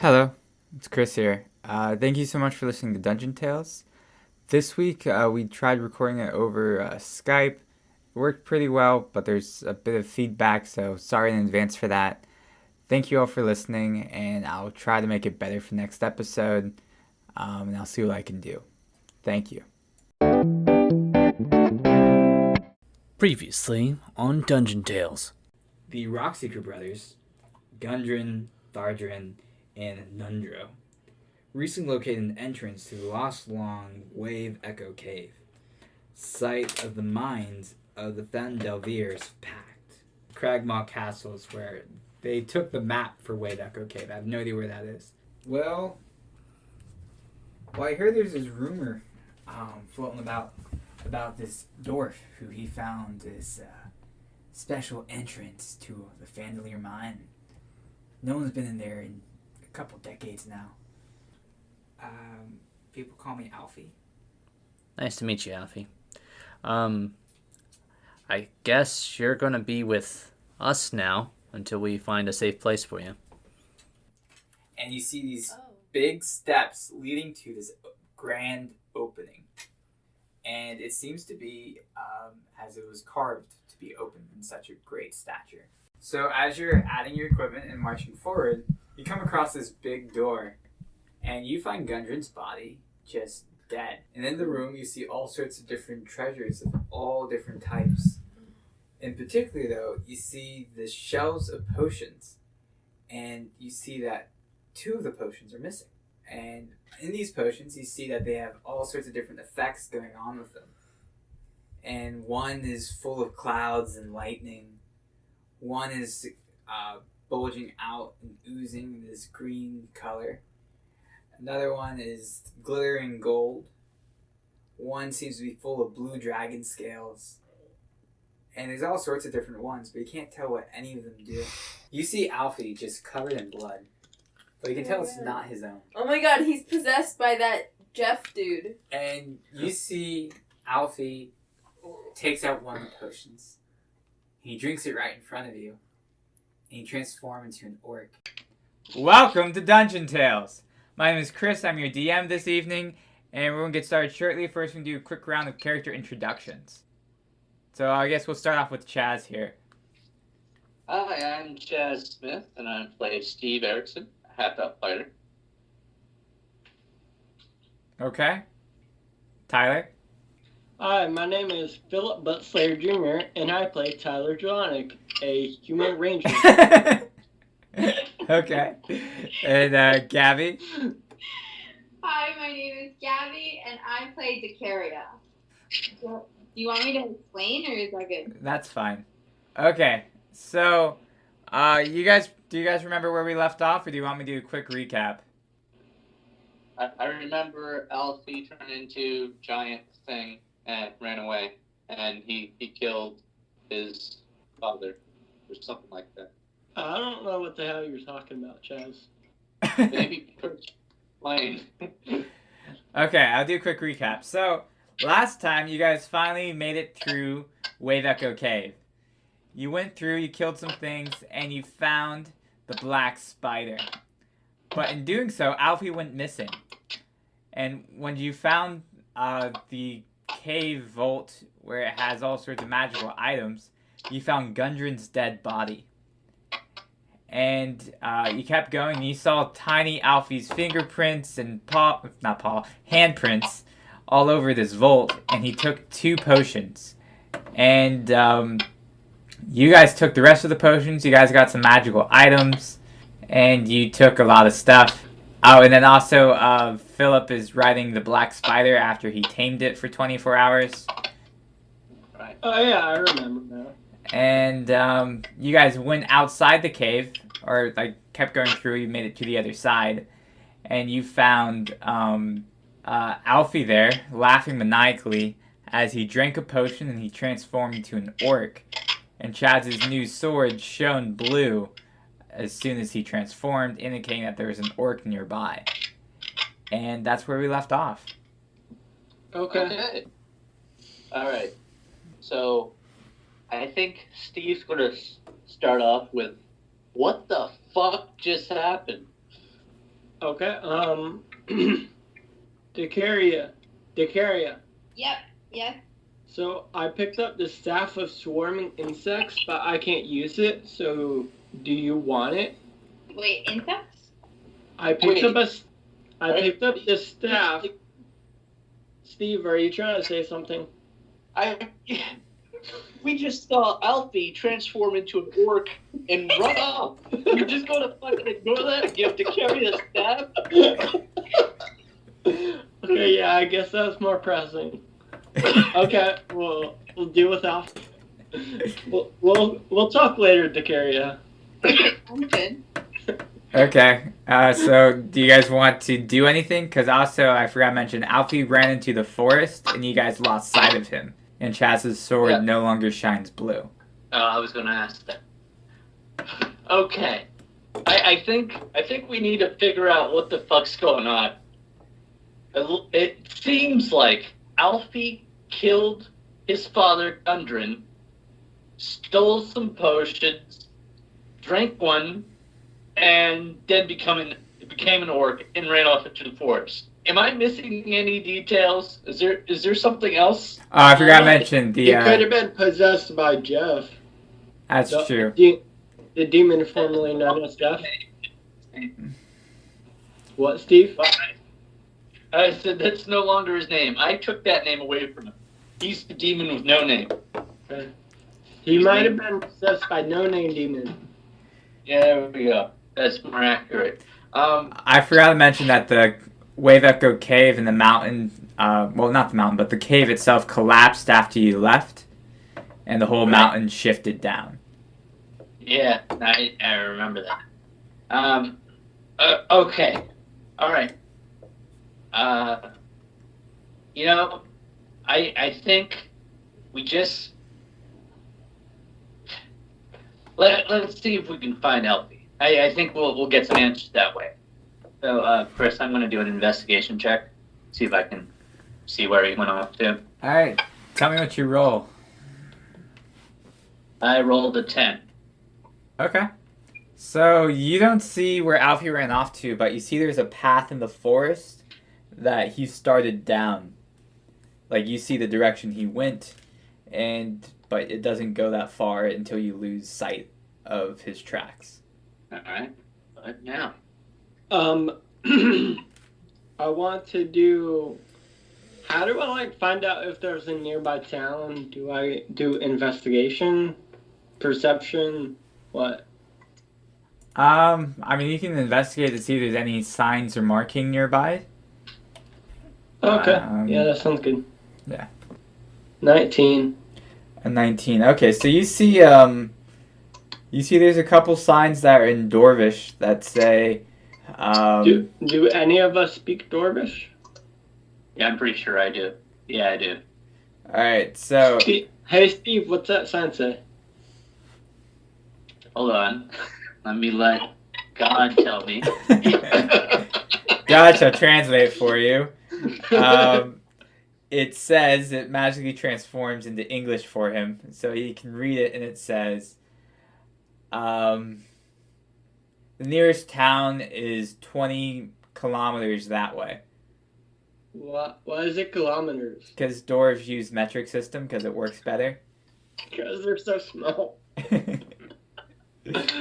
Hello, it's Chris here. Thank you so much for listening to Dungeon Tales. This week we tried recording it over Skype. It worked pretty well, but there's a bit of feedback, so sorry in advance for that. Thank you all for listening, and I'll try to make it better for next episode, and I'll see what I can do. Thank you. Previously on Dungeon Tales. The Rockseeker brothers, Gundren, Thardrin, and Nundro, recently located an entrance to the Lost Long Wave Echo Cave, site of the mines of the Thandelvir's Pact. Cragmaw Castle is where they took the map for Wave Echo Cave. I have no idea where that is. Well, I heard there's this rumor floating about this dwarf who he found this special entrance to the Fandelier mine. No one's been in there in a couple decades now. People call me Alfie. Nice to meet you, Alfie. I guess you're gonna be with us now until we find a safe place for you. And you see these big steps leading to this grand opening. And it seems to be as it was carved to be opened in such a great stature. So as you're adding your equipment and marching forward, you come across this big door, and you find Gundren's body just dead. And in the room, you see all sorts of different treasures of all different types. In particular, though, you see the shelves of potions, and you see that two of the potions are missing. And in these potions, you see that they have all sorts of different effects going on with them. And one is full of clouds and lightning. One is bulging out and oozing this green color. Another one is glittering gold. One seems to be full of blue dragon scales. And there's all sorts of different ones, but you can't tell what any of them do. You see Alfie just covered in blood, but you can tell it's not his own. Oh my god, he's possessed by that Jeff dude. And you see Alfie takes out one of the potions. He drinks it right in front of you. And he transforms into an orc. Welcome to Dungeon Tales. My name is Chris. I'm your DM this evening. And we're going to get started shortly. First, we're going to do a quick round of character introductions. So I guess we'll start off with Chaz here. Hi, I'm Chaz Smith, and I play Steve Erickson, a half-elf fighter. Okay. Tyler? Hi, my name is Philip Buttslayer Jr., and I play Tyler Jelinek, a human ranger. Okay. And Gabie? Hi, my name is Gabie, and I play Decaria. Do you want me to explain, or is that good? That's fine. Okay. So, do you guys remember where we left off, or do you want me to do a quick recap? I remember Alfie turned into giant thing and ran away, and he killed his father, or something like that. I don't know what the hell you're talking about, Chaz. Maybe explain. Okay, I'll do a quick recap. So, last time you guys finally made it through Wave Echo Cave. You went through, you killed some things, and you found the black spider. But in doing so, Alfie went missing. And when you found the cave vault where it has all sorts of magical items, you found Gundren's dead body. And you kept going, and you saw tiny Alfie's fingerprints and handprints all over this vault, and he took 2 potions. And you guys took the rest of the potions, you guys got some magical items, and you took a lot of stuff. Oh, and then also Philip is riding the black spider after he tamed it for 24 hours. Right. Oh, yeah, I remember now. And you guys went outside the cave, or kept going through. You made it to the other side, and you found Alfie there, laughing maniacally as he drank a potion and he transformed into an orc. And Chaz's new sword shone blue as soon as he transformed, indicating that there was an orc nearby. And that's where we left off. Okay. Alright. So, I think Steve's going to start off with, what the fuck just happened? Okay. Decaria. Yep. Yes. So I picked up the staff of swarming insects, but I can't use it. So do you want it? Wait, insects? I picked up this staff. Steve, are you trying to say something? We just saw Alfie transform into an orc and run off. You're just going to fucking ignore that and give Decaria a stab? Okay, yeah, I guess that's more pressing. Okay, well, we'll deal with Alfie. We'll talk later, Decaria. I'm good. Okay, so do you guys want to do anything? Because also, I forgot to mention, Alfie ran into the forest and you guys lost sight of him. And Chaz's sword no longer shines blue. I was going to ask that. Okay. I think we need to figure out what the fuck's going on. It seems like Alfie killed his father, Gundren, stole some potions, drank one, and then became an orc and ran off into the forest. Am I missing any details? Is there something else? I forgot to mention the. He could have been possessed by Jeff. That's true. The demon formerly known as Jeff. What, Steve? I said that's no longer his name. I took that name away from him. He's the demon with no name. Okay. He might have been possessed by no name demon. Yeah, there we go. That's more accurate. I forgot to mention that the Wave Echo Cave and the mountain, well, not the mountain, but the cave itself collapsed after you left, and the whole mountain shifted down. Yeah, I remember that. Okay. All right. I think we just let's see if we can find Elfie. I think we'll get some answers that way. So, Chris, I'm going to do an investigation check, see if I can see where he went off to. All right, tell me what you roll. I rolled a 10. Okay. So you don't see where Alfie ran off to, but you see there's a path in the forest that he started down. Like, you see the direction he went, but it doesn't go that far until you lose sight of his tracks. All right. What now? I want to do. How do I find out if there's a nearby town? Do I do investigation, perception, what? I mean, you can investigate to see if there's any signs or marking nearby. Okay. Yeah, that sounds good. Yeah. 19. A 19. Okay, so you see there's a couple signs that are in Dorvish that say, Do any of us speak Dorvish? Yeah, I'm pretty sure I do. Yeah, I do. Alright, so... Hey, Steve, what's that sign say? Hold on. Let me let God tell me. God shall translate for you. It says, it magically transforms into English for him, so he can read it, and it says, the nearest town is 20 kilometers that way. Why is it kilometers? Because dwarves use metric system because it works better. Because they're so small.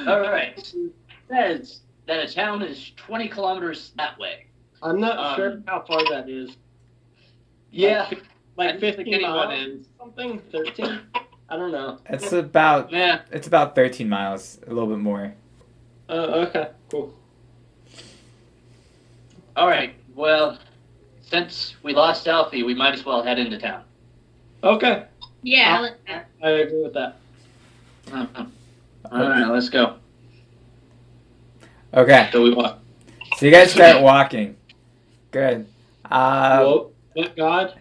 All right. It says that a town is 20 kilometers that way. I'm not sure how far that is. Yeah. Like 15 miles? Something? 13? I don't know. It's about 13 miles, a little bit more. Okay, cool. All right. Well, since we lost Alfie, we might as well head into town. Okay. Yeah, I agree with that. All right, let's go. Okay. So we walk. So you guys start walking. Good. Whoa. Thank God.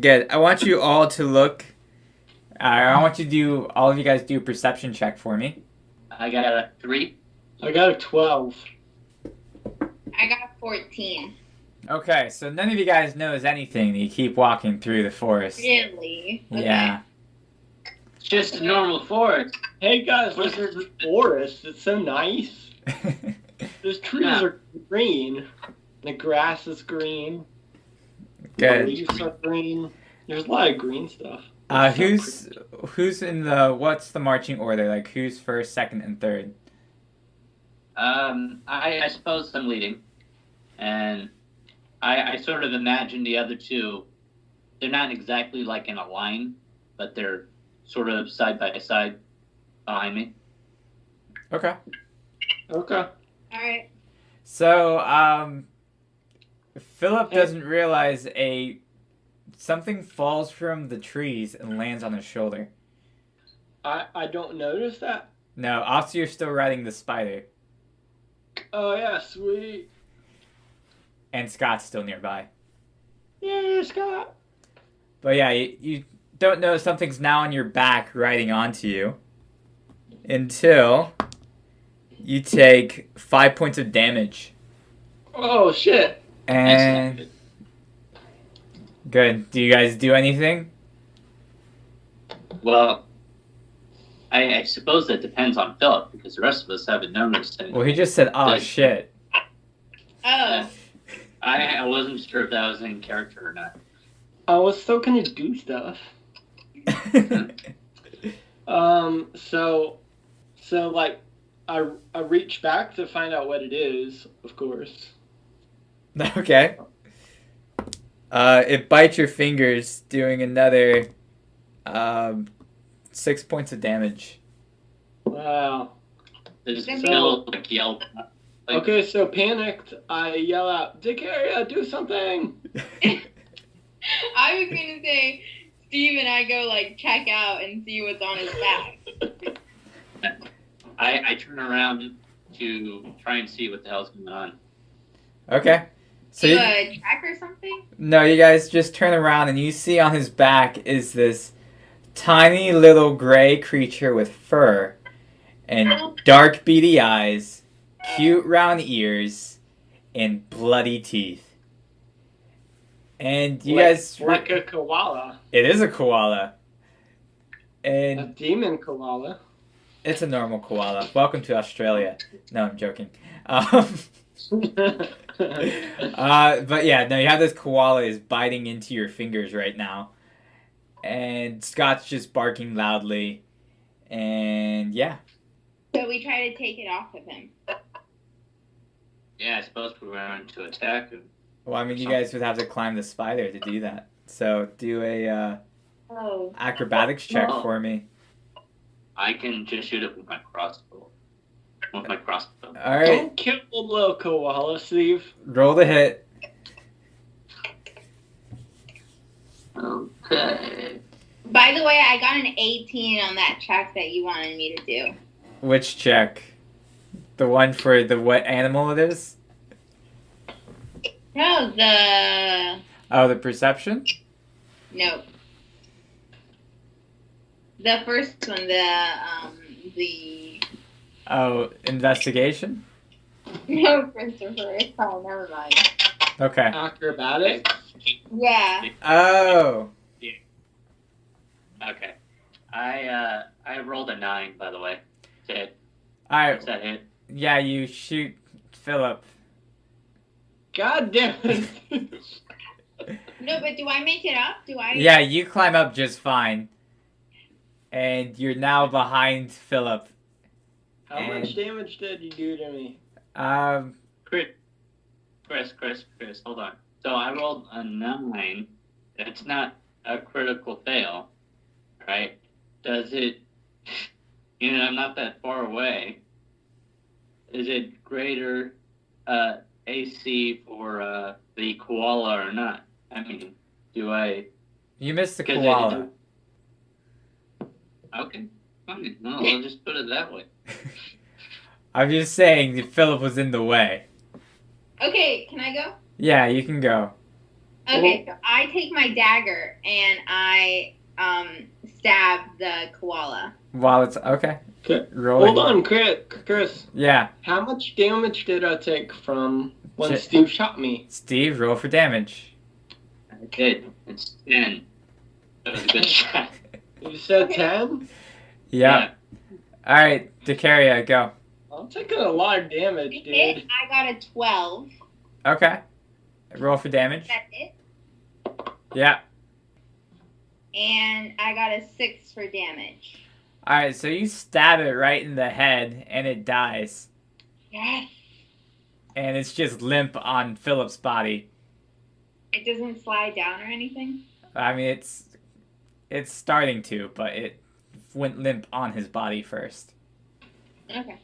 Good. I want you all to look. I want you to do. All of you guys do a perception check for me. I got a 3. I got a 12. I got a 14. Okay, so none of you guys knows anything. You keep walking through the forest. Really? Okay. Yeah. just a normal forest. Hey guys, this is a forest. It's so nice. Those trees are green. The grass is green. Good. The leaves are green. There's a lot of green stuff. Who's in the what's the marching order? Like who's first, second, and third? I suppose I'm leading, and I sort of imagine the other two. They're not exactly like in a line, but they're sort of side by side behind me. Okay. Okay. All right. So, Philip doesn't realize something falls from the trees and lands on his shoulder. I don't notice that. No, also you're still riding the spider. Oh yeah, sweet. And Scott's still nearby. Yeah, Scott. But yeah, you don't know something's now on your back riding onto you until you take 5 points of damage. Oh shit. And good. Do you guys do anything? Well, I suppose that depends on Philip, because the rest of us haven't noticed anything. Well, he just said, "Oh shit." Oh. I wasn't sure if that was in character or not. I was still gonna do stuff. So like, I reach back to find out what it is, of course. Okay. It bites your fingers, doing another 6 points of damage. Wow. There's still like yell. Like, Okay, so panicked, I yell out, "Dicaria, do something!" I was gonna say, Steve and I go like check out and see what's on his back. I turn around to try and see what the hell's going on. Okay. So Do you, a track or something? no, you guys just turn around and you see on his back is this tiny little gray creature with fur and dark beady eyes, cute round ears, and bloody teeth. And you guys... Like a koala. It is a koala. A And demon koala. it's a normal koala. Welcome to Australia. No, I'm joking. But yeah, no, you have this koala is biting into your fingers right now. And Scott's just barking loudly. And yeah. So we try to take it off of him. Yeah, I suppose we're going to attack him. Well, I mean, you guys would have to climb the spider to do that. So do a acrobatics check for me. I can just shoot it with my crossbow. With my crossbow. All right. Don't kill the little koala, Steve. Roll the hit. Okay. By the way, I got an 18 on that check that you wanted me to do. Which check? The one for the what animal it is? No, Oh, the perception? no. The first one, the Oh, investigation? no, Christopher. Oh, never mind. Okay. Acrobatics? Yeah. Oh. Okay. I rolled a 9, by the way. To hit. Alright. Does that hit? Yeah, you shoot Philip. God damn it. No, but do I make it up? Do I? Yeah, you climb up just fine. And you're now behind Philip. How much damage did you do to me? Chris, hold on. So I rolled a 9. It's not a critical fail, right? Does it, I'm not that far away. Is it greater AC for the koala or not? I mean, do I... You missed the 'cause koala. Okay, fine. No, I'll just put it that way. I'm just saying that Philip was in the way. Okay, can I go? Yeah, you can go. Okay, so I take my dagger and I stab the koala. While it's... Okay. Okay. Roll Hold it. on, Chris. Yeah. How much damage did I take from when Steve shot me? Steve, roll for damage. I did. It's 10. That was a good shot. You said 10? Yeah. All right, Decaria, go. I'm taking a lot of damage, dude. Hit, I got a 12. Okay. Roll for damage. That's it. Yeah. And I got a 6 for damage. All right, so you stab it right in the head, and it dies. Yes. And it's just limp on Philip's body. It doesn't slide down or anything? I mean, it's starting to, but it went limp on his body first. Okay.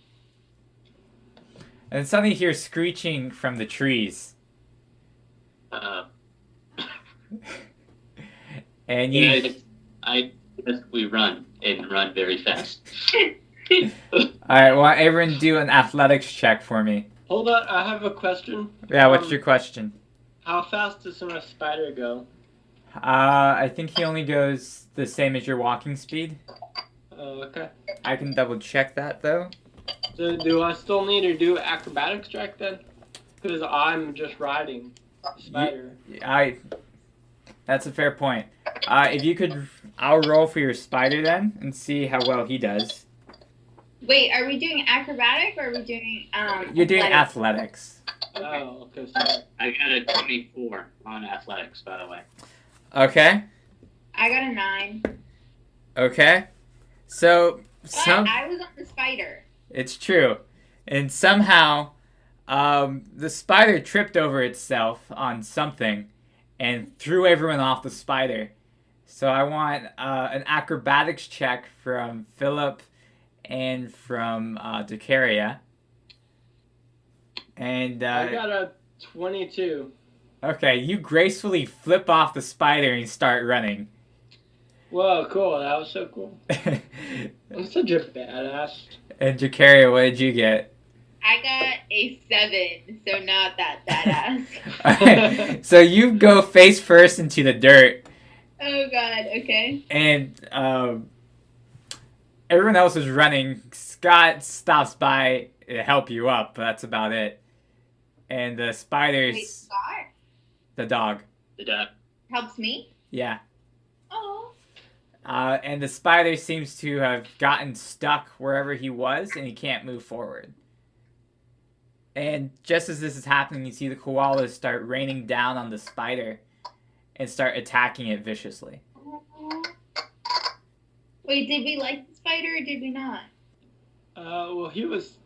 And suddenly you hear screeching from the trees. And you... I guess we run, and run very fast. Alright, well, everyone do an athletics check for me. Hold on, I have a question. Yeah, what's your question? How fast does my spider go? I think he only goes the same as your walking speed. Oh, okay. I can double check that, though. So do I still need to do acrobatics check then? Because I'm just riding the spider. That's a fair point. If you could, I'll roll for your spider then and see how well he does. Wait, are we doing acrobatic or are we doing You're doing athletics. Oh, okay, sorry. I got a 24 on athletics, by the way. Okay. I got a 9. Okay. So But I was on the spider. It's true. And somehow the spider tripped over itself on something and threw everyone off the spider. So I want an acrobatics check from Philip and from Decaria. And I got a 22. Okay, you gracefully flip off the spider and start running. Whoa, cool. That was so cool. I'm such a badass. And Decaria, what did you get? I got a 7, so not that badass. Alright, so you go face first into the dirt. Oh god, okay. And everyone else is running. Scott stops by to help you up, but that's about it. And the spiders... Wait, Scott? The dog. The dog. Helps me? Yeah. Oh. And the spider seems to have gotten stuck wherever he was, and he can't move forward. And just as this is happening, you see the koalas start raining down on the spider and start attacking it viciously. Wait, did we like the spider or did we not? Well, he was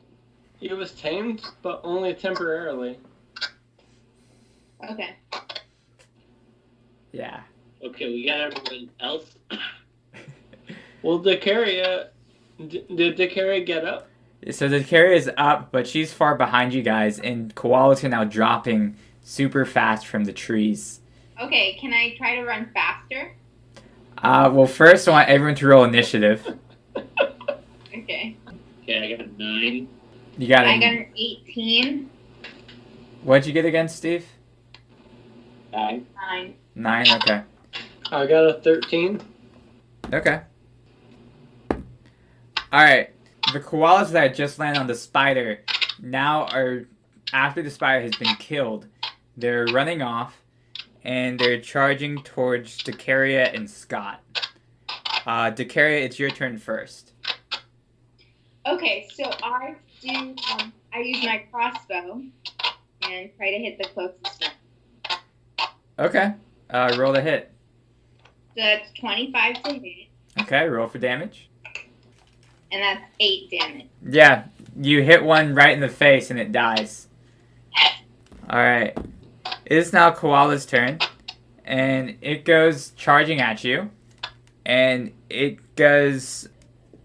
tamed, but only temporarily. Okay. Yeah. Okay, we got everyone else. Well, Decaria, did Decaria get up? So the Decaria is up, but she's far behind you guys, and koalas are now dropping super fast from the trees. Okay, can I try to run faster? Well, first I want everyone to roll initiative. Okay. Okay, I got a 9. You got I got an 18. What'd you get again, Steve? 9. 9. 9, okay. I got a 13. Okay. Alright. The koalas that just landed on the spider now are, after the spider has been killed, they're running off and they're charging towards Decaria and Scott. Decaria, it's your turn first. Okay, so I use my crossbow and try to hit the closest one. Okay. Roll the hit. So that's 25 to hit, Okay, roll for damage. and that's 8 damage. Yeah, you hit one right in the face and it dies. Alright. It is now Koala's turn. And it goes charging at you. And it does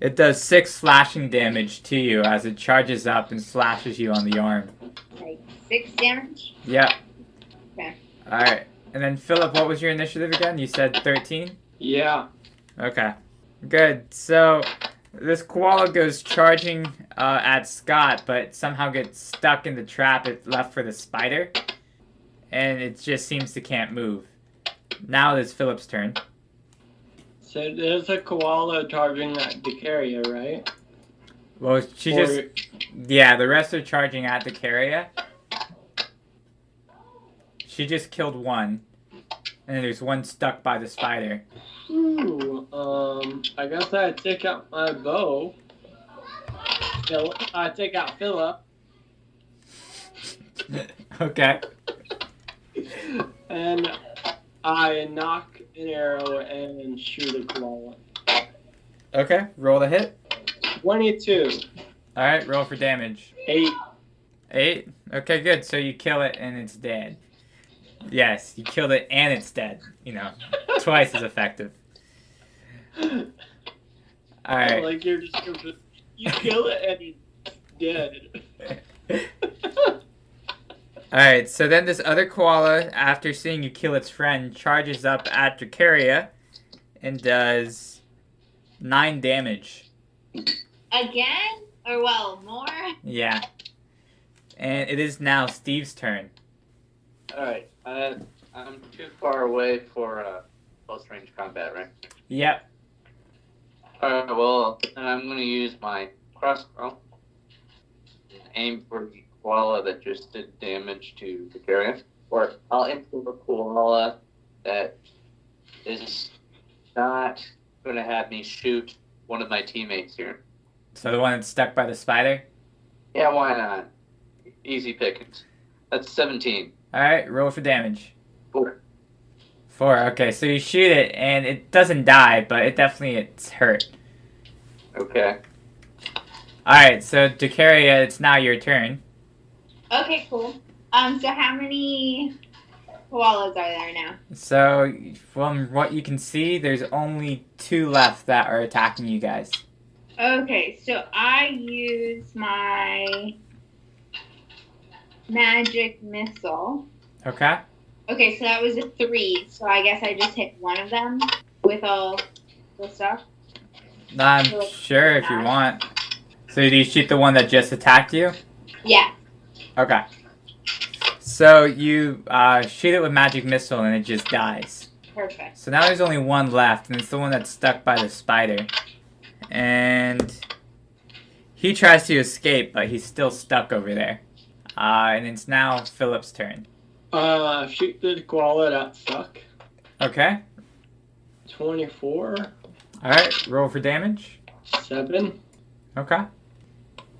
6 slashing damage to you as it charges up and slashes you on the arm. Like 6 damage? Yep. Okay. Alright. And then Philip, what was your initiative again? You said 13? Yeah. Okay. Good. So this koala goes charging at Scott, but somehow gets stuck in the trap it left for the spider. And it just seems to can't move. Now it is Philip's turn. So there's a koala charging at Decaria, right? Well, yeah, the rest are charging at Decaria. She just killed one. And then there's one stuck by the spider. Ooh. I guess I take out my bow. I take out Philip. Okay. And I knock an arrow and shoot a koala. Okay, roll the hit. 22. Alright, roll for damage. 8. 8? Okay, good. So you kill it and it's dead. Yes, you killed it and it's dead. You know, twice as effective. Alright. Like your description. You kill it and it's dead. Alright, so then this other koala, after seeing you kill its friend, charges up at Dracaria and does 9 damage. Again? Or, well, more? Yeah. And it is now Steve's turn. Alright, I'm too far away for close range combat, right? Yep. Alright, well, I'm going to use my crossbow and aim for the koala that just did damage to the carrier. Or I'll aim for the koala that is not going to have me shoot one of my teammates here. So the one that's stuck by the spider? Yeah, why not? Easy pickings. That's 17. Alright, roll for damage. 4. 4, okay, so you shoot it and it doesn't die, but it definitely it's hurt. Okay. Alright, so Dracaria, it's now your turn. Okay, cool. So how many koalas are there now? So, from what you can see, there's only 2 left that are attacking you guys. Okay, so I use my magic missile. Okay? Okay, so that was a 3, so I guess I just hit one of them with all the stuff. I'm sure if you want. So do you shoot the one that just attacked you? Yeah. Okay. So you shoot it with magic missile and it just dies. Perfect. So now there's only 1 left, and it's the one that's stuck by the spider. And he tries to escape, but he's still stuck over there. And it's now Philip's turn. Shoot the koala that stuck. Okay. 24. Alright, roll for damage. 7. Okay.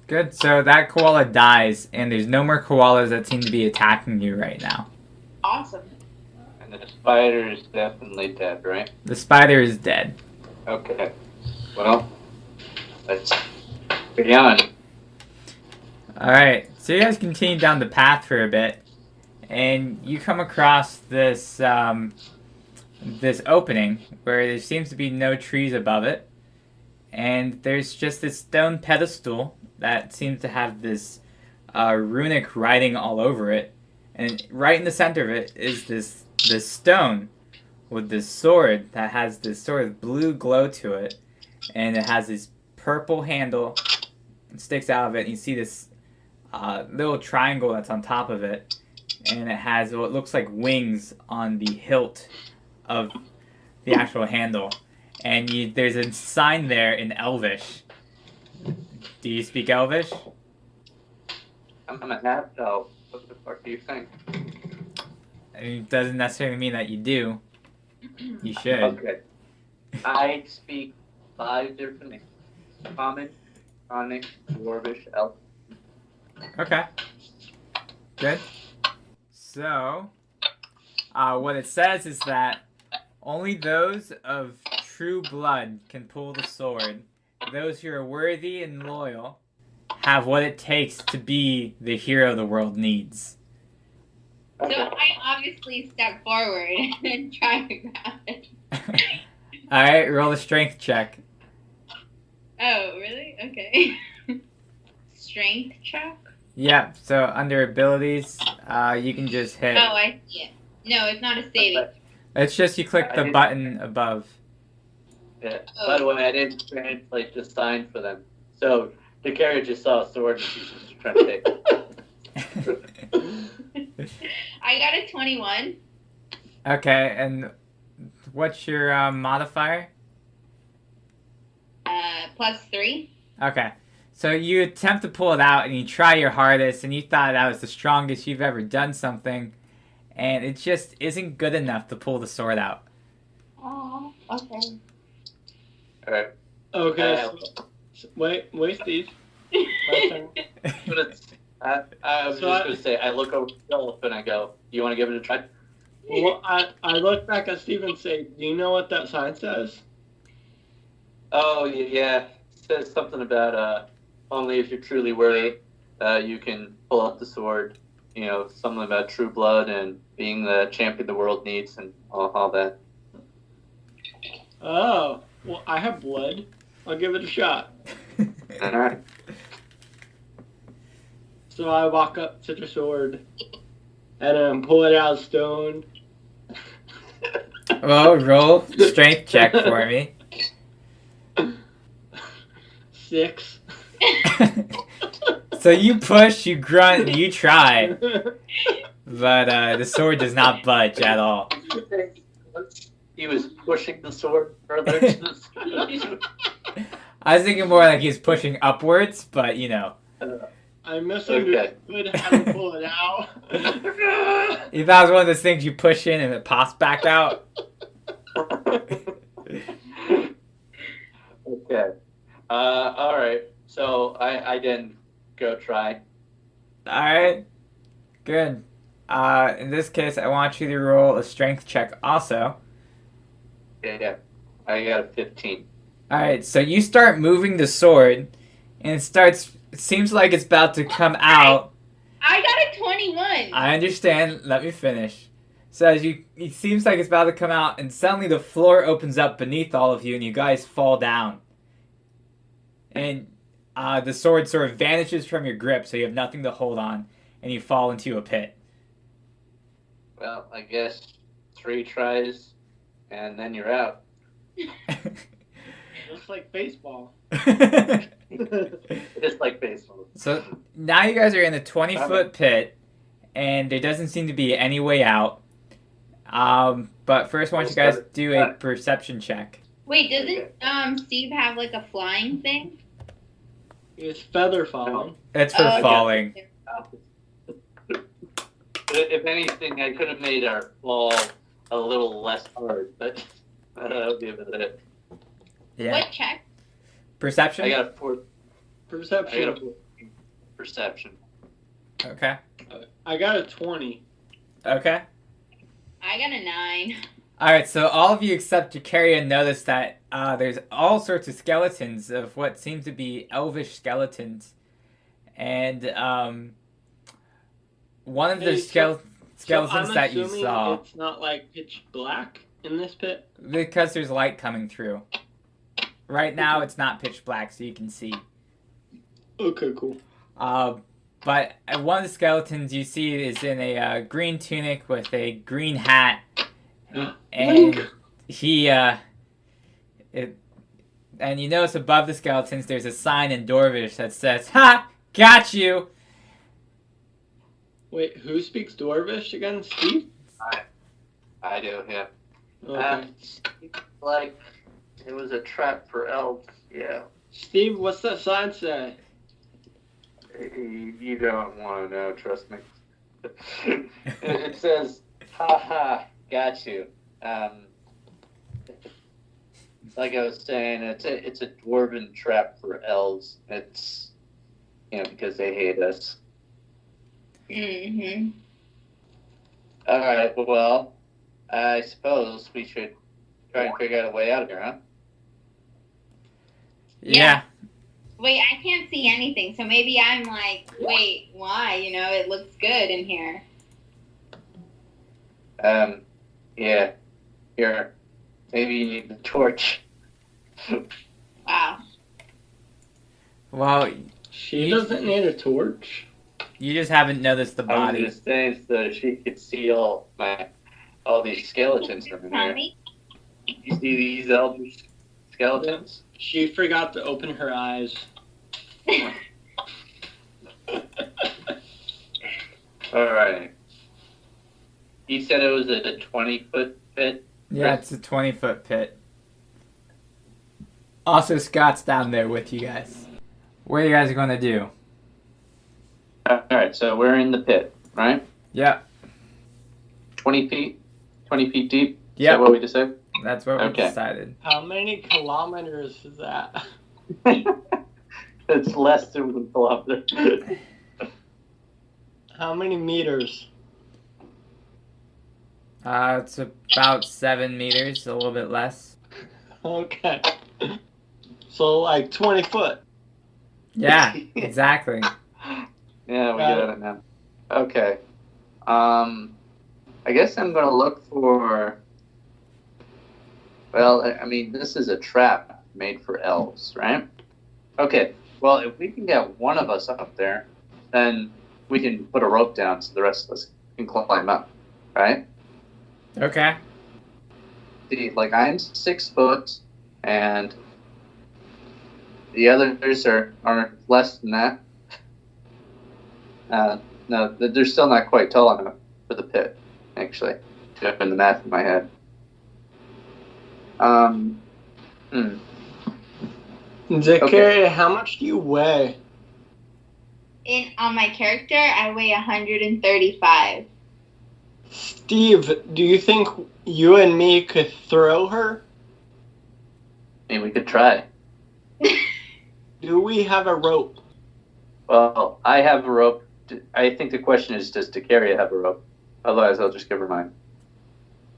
Good. So that koala dies, and there's no more koalas that seem to be attacking you right now. Awesome. And the spider is definitely dead, right? The spider is dead. Okay. Well, let's get on. Alright, so you guys continue down the path for a bit, and you come across this this opening where there seems to be no trees above it, and there's just this stone pedestal that seems to have this runic writing all over it, and right in the center of it is this stone with this sword that has this sort of blue glow to it, and it has this purple handle that sticks out of it, and you see this little triangle that's on top of it, and it has what looks like wings on the hilt of the actual handle, and there's a sign there in Elvish. Do you speak Elvish? I'm a half elf. What the fuck do you think? I mean, it doesn't necessarily mean that you do. You should. Okay. I speak 5 different names. Common, Conic, Dwarvish, Elf. Okay. Good. So, what it says is that only those of true blood can pull the sword. Those who are worthy and loyal have what it takes to be the hero the world needs. So I obviously step forward and try to grab it. Alright, roll a strength check. Oh, really? Okay. Strength check? Yep, so under abilities, you can just hit. Oh, I see it. No, it's not a saving. It's just you click the button above. Yeah. By the way, I didn't translate the sign for them. So the carrier just saw a sword and she's just trying to take it. I got a 21. Okay, and what's your modifier? +3. Okay, so you attempt to pull it out and you try your hardest and you thought that was the strongest you've ever done something, and it just isn't good enough to pull the sword out. Oh, okay. All right. Okay. Wait, Steve. My turn. I was just going to say, I look over the shelf and I go, you want to give it a try? Well, I look back at Steve and say, do you know what that sign says? Oh, yeah. It says something about only if you're truly worthy, you can pull out the sword. You know, something about true blood and being the champion the world needs and all that. Oh, well, I have blood. I'll give it a shot. All right. So I walk up to the sword and pull it out of stone. Well, roll strength check for me. 6. So you push, you grunt, you try, but the sword does not budge at all. He was pushing the sword further to the sword. I was thinking more like he's pushing upwards, but you know. I misunderstood how to pull it out. You thought it was one of those things you push in and it pops back out? Okay. All right. So I didn't go try. Alright. Good. In this case, I want you to roll a strength check also. Yeah. I got a 15. Alright, so you start moving the sword, and it seems like it's about to come out. I got a 21. I understand. Let me finish. So it seems like it's about to come out, and suddenly the floor opens up beneath all of you, and you guys fall down. And the sword sort of vanishes from your grip, so you have nothing to hold on, and you fall into a pit. Well, I guess 3 tries, and then you're out. Just like baseball. It's like baseball. So now you guys are in a 20-foot pit, and there doesn't seem to be any way out. But first, I want you guys to do a perception check. Wait, doesn't Steve have like a flying thing? It's feather falling. It's for falling. If anything, I could have made our fall a little less hard, but I'll give it a... Yeah. What check? Perception? I got a 4. Perception. I got a 14 perception. Okay. I got a 20. Okay. I got a 9. Alright, so all of you except Jacaria notice that there's all sorts of skeletons of what seem to be elvish skeletons. And one of the skeletons that you saw... It's not like pitch black in this pit? Because there's light coming through. Right now it's not pitch black, so you can see. Okay, cool. But one of the skeletons you see is in a green tunic with a green hat. And and you notice above the skeletons there's a sign in Dwarvish that says, "Ha! Got you!" Wait, who speaks Dwarvish again? Steve? I do, yeah. Okay. Like, it was a trap for elves, yeah. Steve, what's that sign say? You don't want to know, trust me. It says, "Ha ha, got you." Like I was saying, it's a dwarven trap for elves. It's, because they hate us. Mm-hmm. All right, well, I suppose we should try and figure out a way out of here, huh? Yeah. Wait, I can't see anything, so maybe I'm like, wait, why? It looks good in here. Yeah. Here, maybe you need the torch. Wow. Well, She doesn't need a torch. you just haven't noticed the I body. was just saying so that she could see all these skeletons from in Tell here. me. You see these elvish skeletons? She forgot to open her eyes. Alright. He said it was a 20-foot pit? Yeah, it's a 20-foot pit. Also, Scott's down there with you guys. What are you guys going to do? Alright, so we're in the pit, right? Yep. 20 feet? 20 feet deep? Is Yep. that what we just said? That's what we Okay. decided. How many kilometers is that? It's less than 1 kilometer. How many meters? It's about 7 meters, a little bit less. Okay. So like 20 foot. Yeah, exactly. Yeah, we got it now. Okay. I guess I'm gonna look for. Well, I mean, this is a trap made for elves, right? Okay. Well, if we can get one of us up there, then we can put a rope down so the rest of us can climb up, right? Okay. See, like I'm 6 foot, and the others are less than that. No, they're still not quite tall enough for the pit, actually. Doing the math in my head. Zakaria, how much do you weigh? On my character, I weigh 135. Steve, do you think you and me could throw her? I mean, we could try. Do we have a rope? Well, I have a rope. I think the question is, does Dakaria have a rope? Otherwise, I'll just give her mine.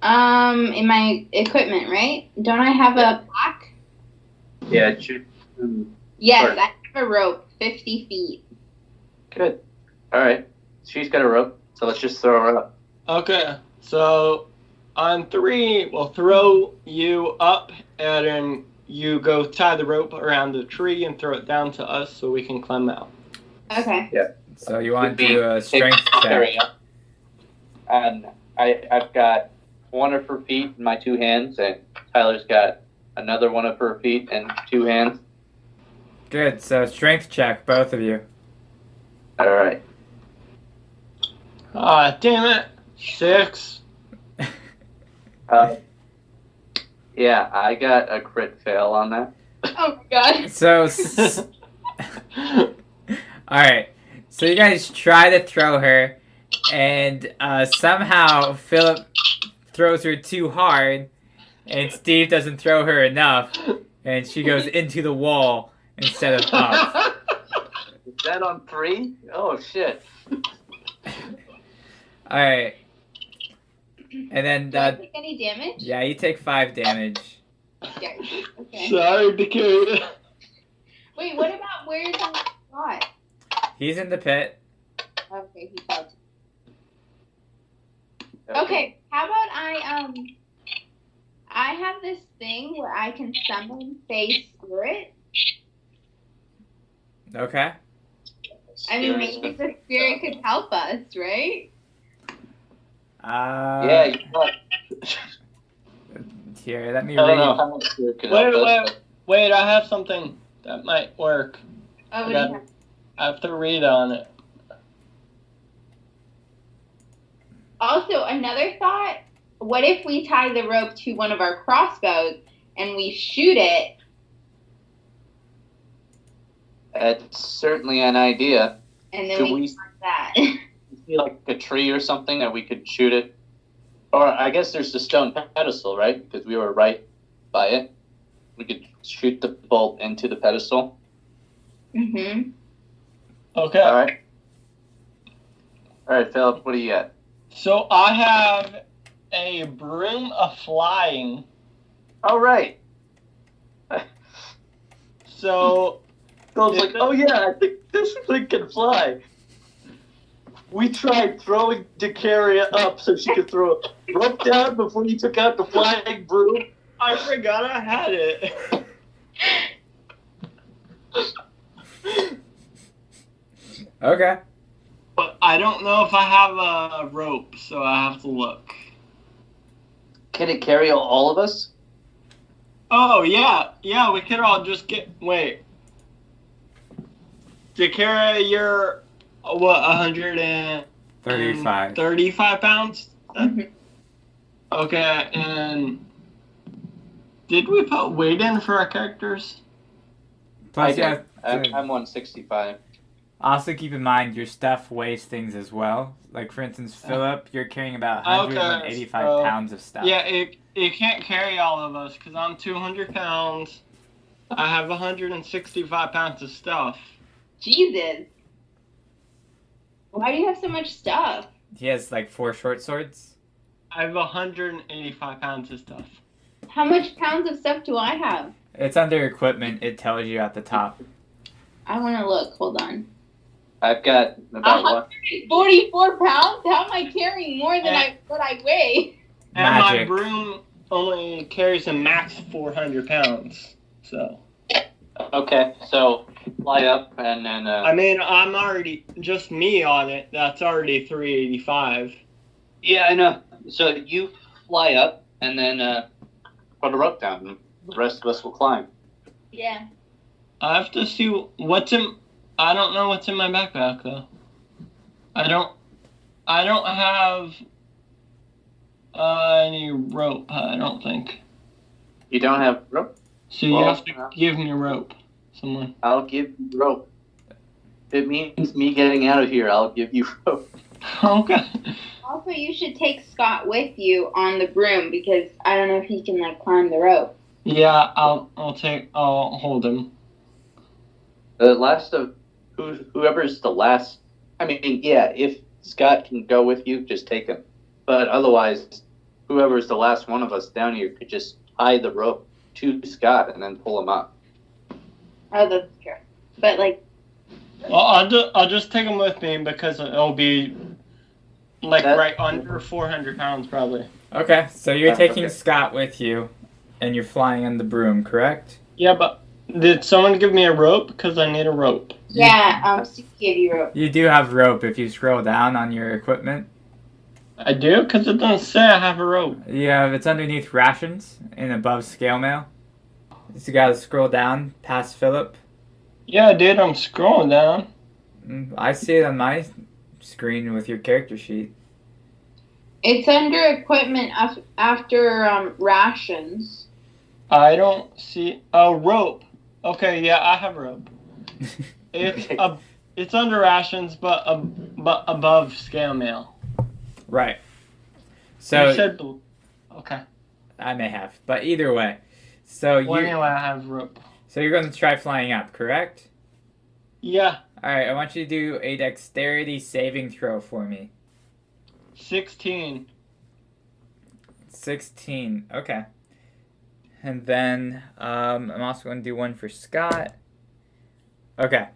In my equipment, right? Don't I have a pack? Yeah, it should. Yes, Sure. I have a rope, 50 feet. Good. All right. She's got a rope, so let's just throw her up. Okay, so on 3, we'll throw you up, and then you go tie the rope around the tree and throw it down to us so we can climb out. Okay. Yeah. So you want to do a strength check. Area. And I've got one of her feet in my 2 hands, and Tyler's got another one of her feet in 2 hands. Good. So strength check, both of you. All right. Ah, damn it. 6. Yeah, I got a crit fail on that. Oh my god. So, all right. So you guys try to throw her, and somehow Philip throws her too hard, and Steve doesn't throw her enough, and she goes into the wall instead of up. Is that on 3? Oh, shit. All right. And then, Do I take any damage? yeah, you take 5 damage. Yeah. Okay. Sorry, Dakota. Wait, what about where's the spot? He's in the pit. Okay, he fell. Okay, how about I have this thing where I can summon Fae Spirit. Okay. I mean, maybe the spirit could help us, right? Yeah, you know. Here, let me I don't read. know how much you can help us, Wait, I have something that might work. Oh, what do you have? I have to read on it. Also, another thought, what if we tie the rope to one of our crossbows and we shoot it? It's certainly an idea. And then Should we we- can that. See, like a tree or something that we could shoot it. Or I guess there's the stone pedestal, right? Because we were right by it. We could shoot the bolt into the pedestal. Mm-hmm. Okay. All right. All right, Philip, what do you got? So I have a broom of flying. All right. So Philip's like, oh yeah, I think this thing can fly. We tried throwing Dakaria up so she could throw a rope down before you took out the flying broom. I forgot I had it. Okay. But I don't know if I have a rope, so I have to look. Can it carry all of us? Oh, yeah, we could all just wait. Dakara, you're, what, 35. 35 pounds? Mhm. Okay, and did we put weight in for our characters? Plus, I did. yeah. I'm 165. Also, keep in mind your stuff weighs things as well. Like, for instance, Philip, you're carrying about 185 pounds of stuff. Yeah, it can't carry all of us because I'm 200 pounds. I have 165 pounds of stuff. Jesus. Why do you have so much stuff? He has like 4 short swords. I have 185 pounds of stuff. How much pounds of stuff do I have? It's under equipment. It tells you at the top. I want to look. Hold on. I've got about 144 pounds? How am I carrying more than what I weigh? And Magic. my broom only carries a max 400 pounds. So. Okay, so fly up and then. I mean, I'm already just me on it. That's already 385. Yeah, I know. So you fly up and then put a rope down, and the rest of us will climb. Yeah. I have to see what's in. I don't know what's in my backpack though. I don't have any rope. I don't think. You don't have rope? So you have to give me a rope, someone. I'll give you rope. If it means me getting out of here, I'll give you rope. Okay. Also, you should take Scott with you on the broom because I don't know if he can like climb the rope. Yeah, I'll hold him. The last of whoever's the last. I mean, yeah, if Scott can go with you, just take him. But otherwise, whoever's the last one of us down here could just tie the rope to Scott and then pull him up. Oh, that's true. But like. Well, I'll just take him with me because it'll be like right under 400 pounds probably. Okay, so you're taking Scott with you, and you're flying on the broom, correct? Yeah, but did someone give me a rope? Because I need a rope. Yeah, Steve gave you rope. You do have rope if you scroll down on your equipment. I do? Because it doesn't say I have a rope. Yeah, it's underneath rations and above scale mail. So you gotta scroll down past Philip. Yeah, dude, I'm scrolling down. I see it on my screen with your character sheet. It's under equipment after rations. I don't see a rope. Okay, yeah, I have rope. It's under rations, but above scale mail. Right. So you said okay. I may have, but either way. So anyway, I have rope. So you're going to try flying up, correct? Yeah. All right. I want you to do a dexterity saving throw for me. 16. 16. Okay. And then I'm also going to do one for Scott. Okay.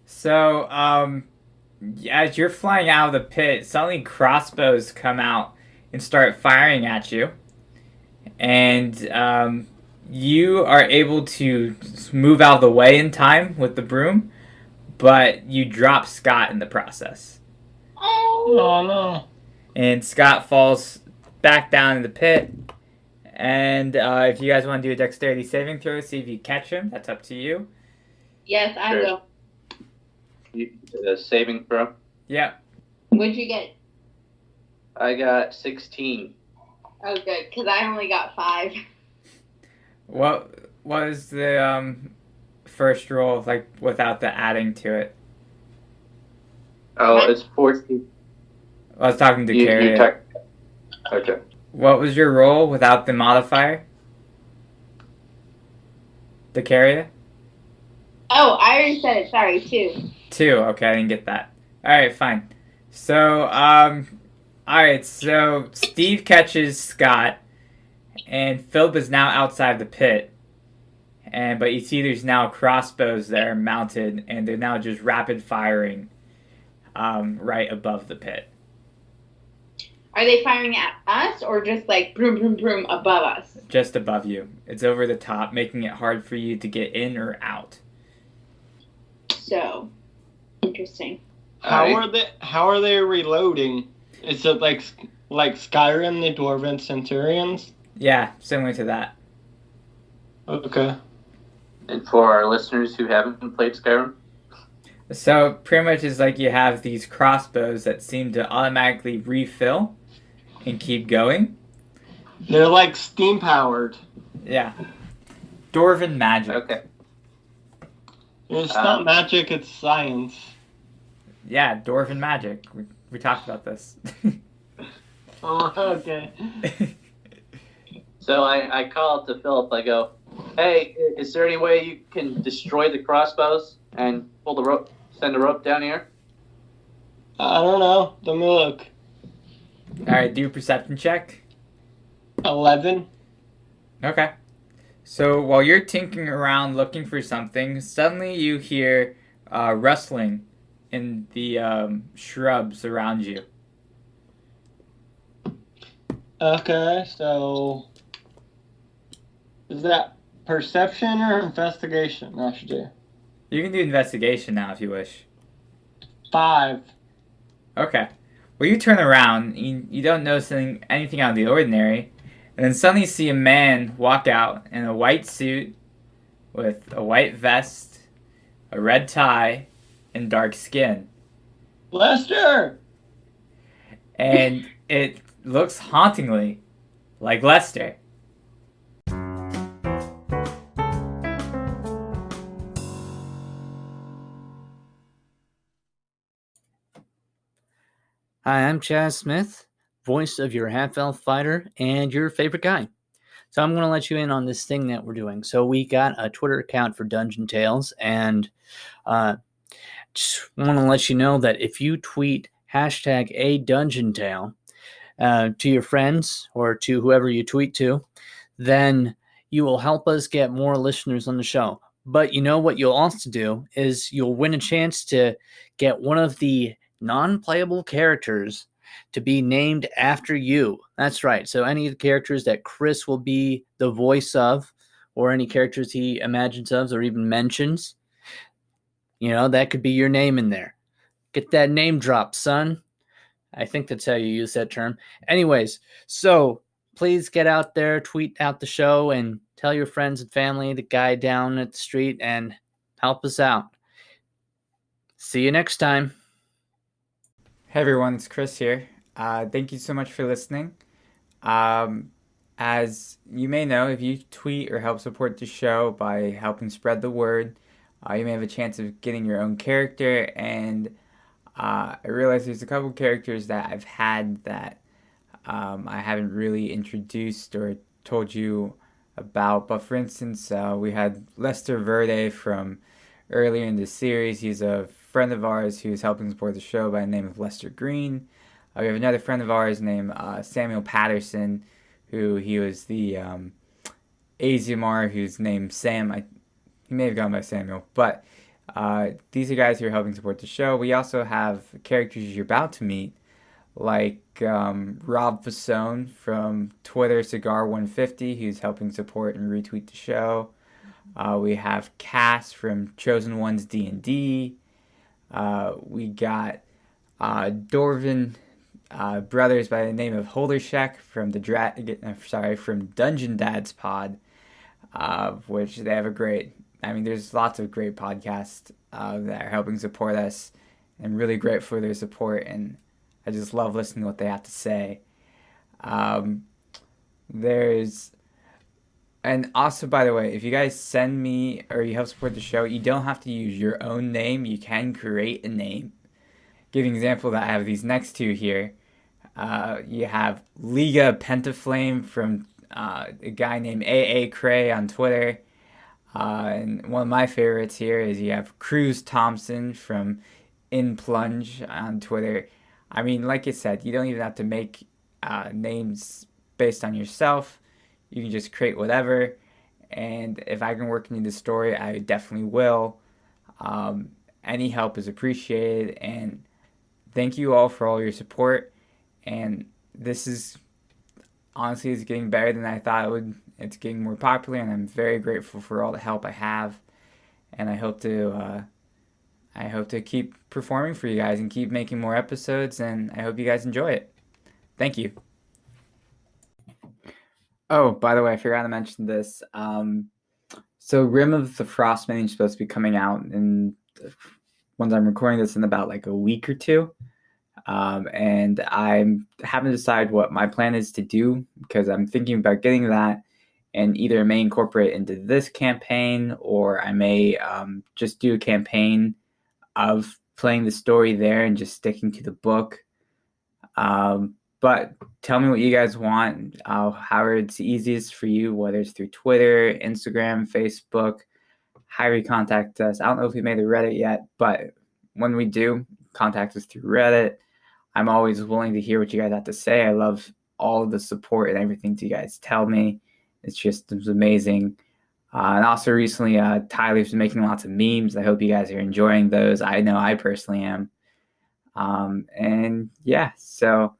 So as you're flying out of the pit, suddenly crossbows come out and start firing at you. And you are able to move out of the way in time with the broom, but you drop Scott in the process. Oh no. And Scott falls back down in the pit. And if you guys want to do a dexterity saving throw, see if you catch him. That's up to you. Yes, I will. Saving throw? Yep. What'd you get? I got 16. Oh, good, because I only got 5. What was the first roll, like, without the adding to it? Oh, it's 14. I was talking to Carrie. Okay. What was your roll without the modifier? The carrier? Oh, I already said it. Sorry, 2. 2. Okay, I didn't get that. Alright, fine. So, alright, so Steve catches Scott, and Philip is now outside the pit. But you see there's now crossbows there mounted, and they're now just rapid firing right above the pit. Are they firing at us or just like broom, broom, broom above us? Just above you. It's over the top, making it hard for you to get in or out. So, interesting. How are they reloading? Is it like Skyrim, the Dwarven Centurions? Yeah, similar to that. Okay. And for our listeners who haven't played Skyrim? So, pretty much it's like you have these crossbows that seem to automatically refill and keep going. They're like steam powered. Yeah. Dwarven magic. Okay. It's not magic, it's science. Yeah, dwarven magic. We talked about this. Oh, okay. So I call to Philip. I go, "Hey, is there any way you can destroy the crossbows and pull the rope, send a rope down here?" I don't know. Let me look. All right, do a perception check. 11. Okay. So while you're tinkering around looking for something, suddenly you hear rustling in the shrubs around you. Okay, so is that perception or investigation I should do? You can do investigation now if you wish. 5. Okay. Well, you turn around, you don't notice anything out of the ordinary, and then suddenly you see a man walk out in a white suit with a white vest, a red tie, and dark skin. Lester! And it looks hauntingly like Lester. Hi, I'm Chaz Smith, voice of your half-elf fighter and your favorite guy. So I'm going to let you in on this thing that we're doing. So we got a Twitter account for Dungeon Tales, and just want to let you know that if you tweet hashtag a Dungeon Tale to your friends or to whoever you tweet to, then you will help us get more listeners on the show. But you know what you'll also do is you'll win a chance to get one of the non-playable characters to be named after you. That's right. So any of the characters that Chris will be the voice of, or any characters he imagines of or even mentions, that could be your name in there. Get that name drop, son. I think that's how you use that term. Anyways, so please get out there, tweet out the show, and tell your friends and family, the guy down at the street, and help us out. See you next time. Hey everyone, it's Chris here. Thank you so much for listening. As you may know, if you tweet or help support the show by helping spread the word, you may have a chance of getting your own character. And I realize there's a couple characters that I've had that I haven't really introduced or told you about. But for instance, we had Lester Verde from earlier in the series. He's a friend of ours who's helping support the show by the name of Lester Green. We have another friend of ours named Samuel Patterson, who he was the Azumar who's named Sam. He may have gone by Samuel, but these are guys who are helping support the show. We also have characters you're about to meet, like Rob Fasone from Twitter Cigar150, who's helping support and retweet the show. We have Cass from Chosen Ones D&D. We got Dwarven brothers by the name of Holdershek from from Dungeon Dads Pod, which they have there's lots of great podcasts that are helping support us. I'm really grateful for their support, and I just love listening to what they have to say. And also, by the way, if you guys send me or you help support the show, you don't have to use your own name. You can create a name. Give you an example that I have these next two here. You have Liga Pentaflame from a guy named A.A. Cray on Twitter. And one of my favorites here is you have Cruz Thompson from In Plunge on Twitter. I mean, like I said, you don't even have to make names based on yourself. You can just create whatever. And if I can work into the story, I definitely will. Any help is appreciated. And thank you all for all your support. And this is, honestly, it's getting better than I thought it would. It's getting more popular, and I'm very grateful for all the help I have. And I hope to keep performing for you guys and keep making more episodes, and I hope you guys enjoy it. Thank you. Oh, by the way, I forgot to mention this. So Rim of the Frostmane is supposed to be coming out once I'm recording this in about like a week or two. And I haven't decided what my plan is to do, because I'm thinking about getting that, and either I may incorporate it into this campaign, or I may just do a campaign of playing the story there and just sticking to the book. But tell me what you guys want. However it's easiest for you, whether it's through Twitter, Instagram, Facebook, however you contact us. I don't know if we made a Reddit yet, but when we do, contact us through Reddit. I'm always willing to hear what you guys have to say. I love all of the support and everything you guys tell me. It's amazing. And also recently, Tyler's been making lots of memes. I hope you guys are enjoying those. I know I personally am. And yeah, so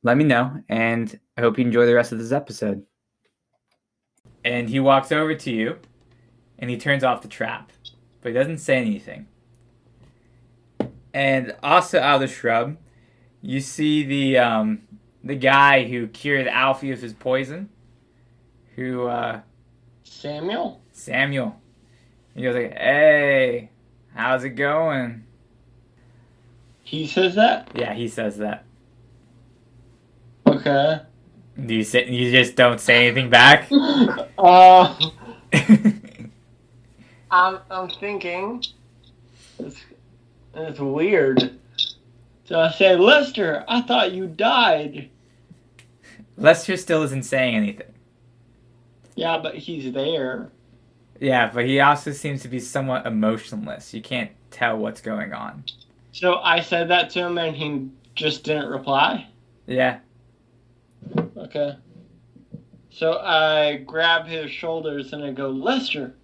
let me know, and I hope you enjoy the rest of this episode. And he walks over to you, and he turns off the trap, but he doesn't say anything. And also out of the shrub, you see the guy who cured Alfie of his poison, who Samuel. He goes like, "Hey, how's it going?" He says that? Yeah, he says that. Okay. Do you just don't say anything back? I'm thinking. It's weird. So I say, Lester, I thought you died. Lester still isn't saying anything. Yeah, but he's there. Yeah, but he also seems to be somewhat emotionless. You can't tell what's going on. So I said that to him and he just didn't reply? Yeah. Okay. So I grab his shoulders and I go, Lester.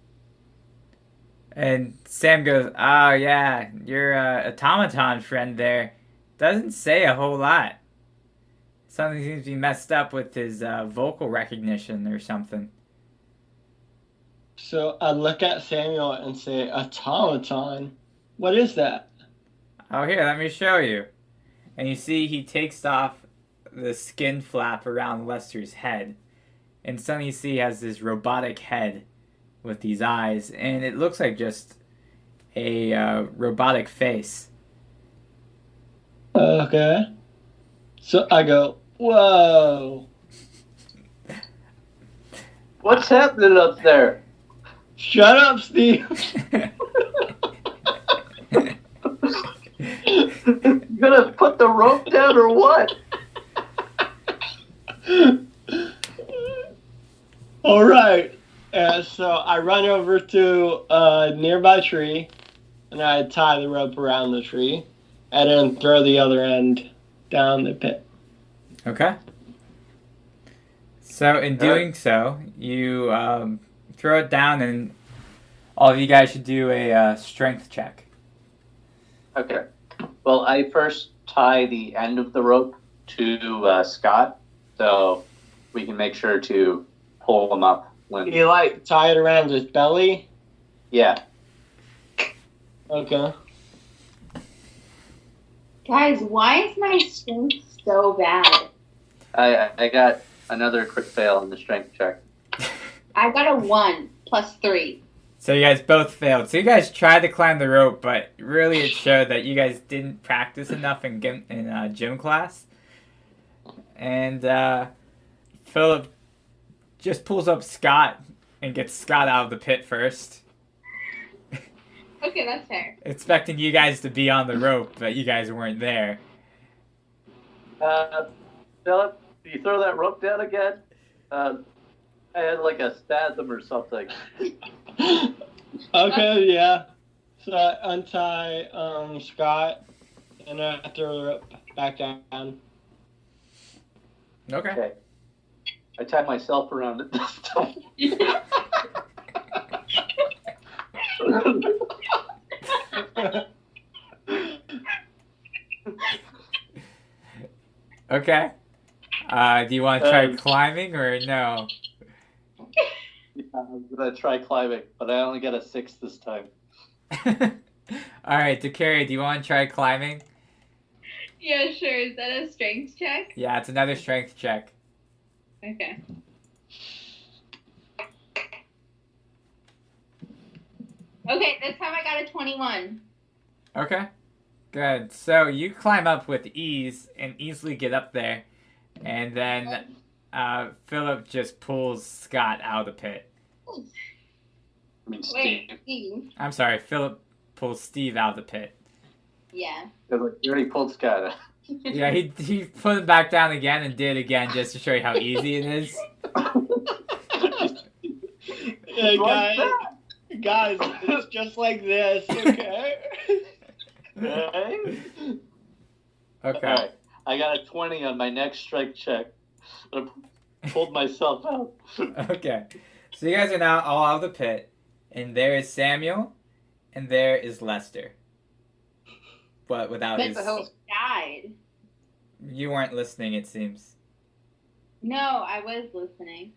And Sam goes, "Oh yeah, your automaton friend there doesn't say a whole lot. Something seems to be messed up with his vocal recognition or something." So I look at Samuel and say, automaton? What is that? "Oh, here, let me show you." And you see he takes off the skin flap around Lester's head. And suddenly you see he has this robotic head with these eyes. And it looks like just a robotic face. Okay. So I go, whoa. What's happening up there? Shut up, Steve. You gonna put the rope down or what? All right. So I run over to a nearby tree, and I tie the rope around the tree, and then throw the other end down the pit. Okay. So in doing so, you throw it down, and all of you guys should do a strength check. Okay. Well, I first tie the end of the rope to Scott, so we can make sure to pull him up when. You tie it around his belly? Yeah. Okay. Guys, why is my strength so bad? I got another crit fail on the strength check. I got a 1 plus 3. So you guys both failed. So you guys tried to climb the rope, but really it showed that you guys didn't practice enough in gym class. And Philip just pulls up Scott and gets Scott out of the pit first. Okay, that's fair. Expecting you guys to be on the rope, but you guys weren't there. Philip, do you throw that rope down again? I had like a spasm or something. Okay, yeah. So I untie Scott, and I throw the rope back down. Okay. I tied myself around it this time. Okay. Do you want to try climbing or no? Yeah, I'm gonna try climbing, but I only got a 6 this time. Alright, Takari, do you want to try climbing? Yeah, sure. Is that a strength check? Yeah, it's another strength check. Okay. Okay, this time I got a 21. Okay. Good. So you climb up with ease and easily get up there. And then Philip just pulls Scott out of the pit. I mean, Steve. Wait, Steve. I'm sorry, Philip pulls Steve out of the pit. Yeah. You already pulled Scott out. Yeah, he put it back down again and did it again just to show you how easy it is. Yeah, guys, it's just like this, okay? Okay. Okay. Alright, I got a 20 on my next strike check. I pulled myself out. Okay. So you guys are now all out of the pit, and there is Samuel, and there is Lester. But without But his... died. You weren't listening, it seems. No, I was listening.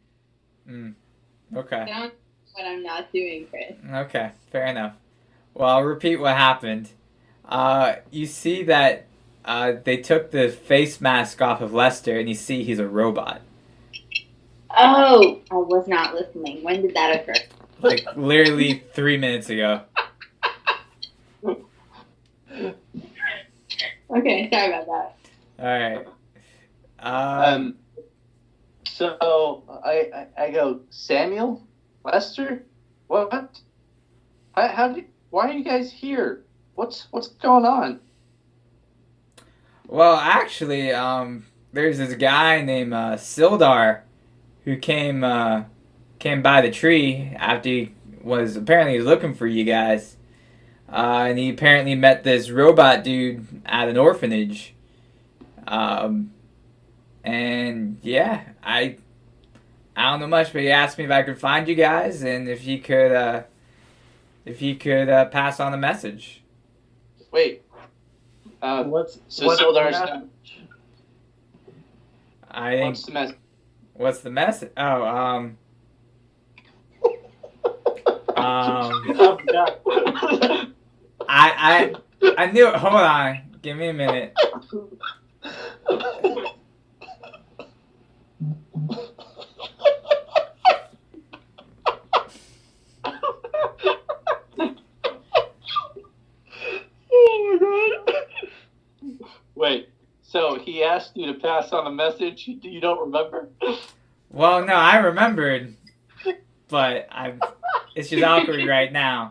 Okay. Don't what I'm not doing, Chris. Okay, fair enough. Well, I'll repeat what happened. You see that they took the face mask off of Lester, and you see he's a robot. Oh, I was not listening. When did that occur? Like, literally 3 minutes ago. Okay, sorry about that. Alright. So I go, Samuel? Lester? What? Why are you guys here? What's going on? Well, actually, there's this guy named Sildar who came by the tree after he was apparently looking for you guys. And he apparently met this robot dude at an orphanage. And yeah, I don't know much, but he asked me if I could find you guys and if he could pass on the message. Wait. What's Sildar's the I think. what's the message? What's the message? Oh, I knew it. Hold on. Give me a minute. Wait, so he asked you to pass on a message you don't remember? Well, no, I remembered, but it's just awkward right now.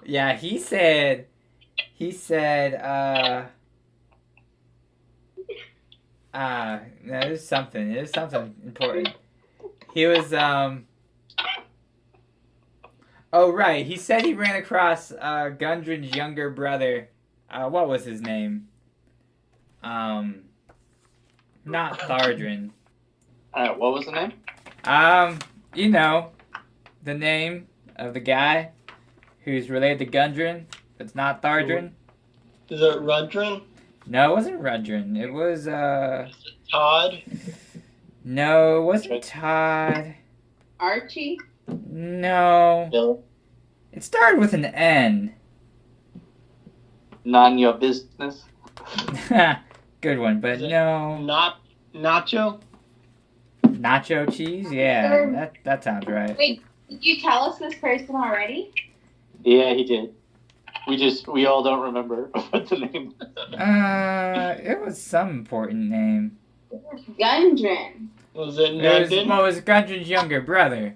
Yeah, he said, no, there's something important. He was, oh, right, he said he ran across, Gundren's younger brother. What was his name? Not Thardrin. What was the name? You know, the name of the guy who's related to Gundren. It's not Thardrin. Is it Rudrin? No, it wasn't Rudrin. It was, Todd? No, it wasn't Todd. Archie? No. Bill? It started with an N. None your business. Good one, but no. Not Nacho? Nacho cheese? Yeah, that sounds right. Wait, did you tell us this person already? Yeah, he did. We all don't remember what the name was. It was some important name. Gundren. Was it It Nathan? was Gundren's younger brother.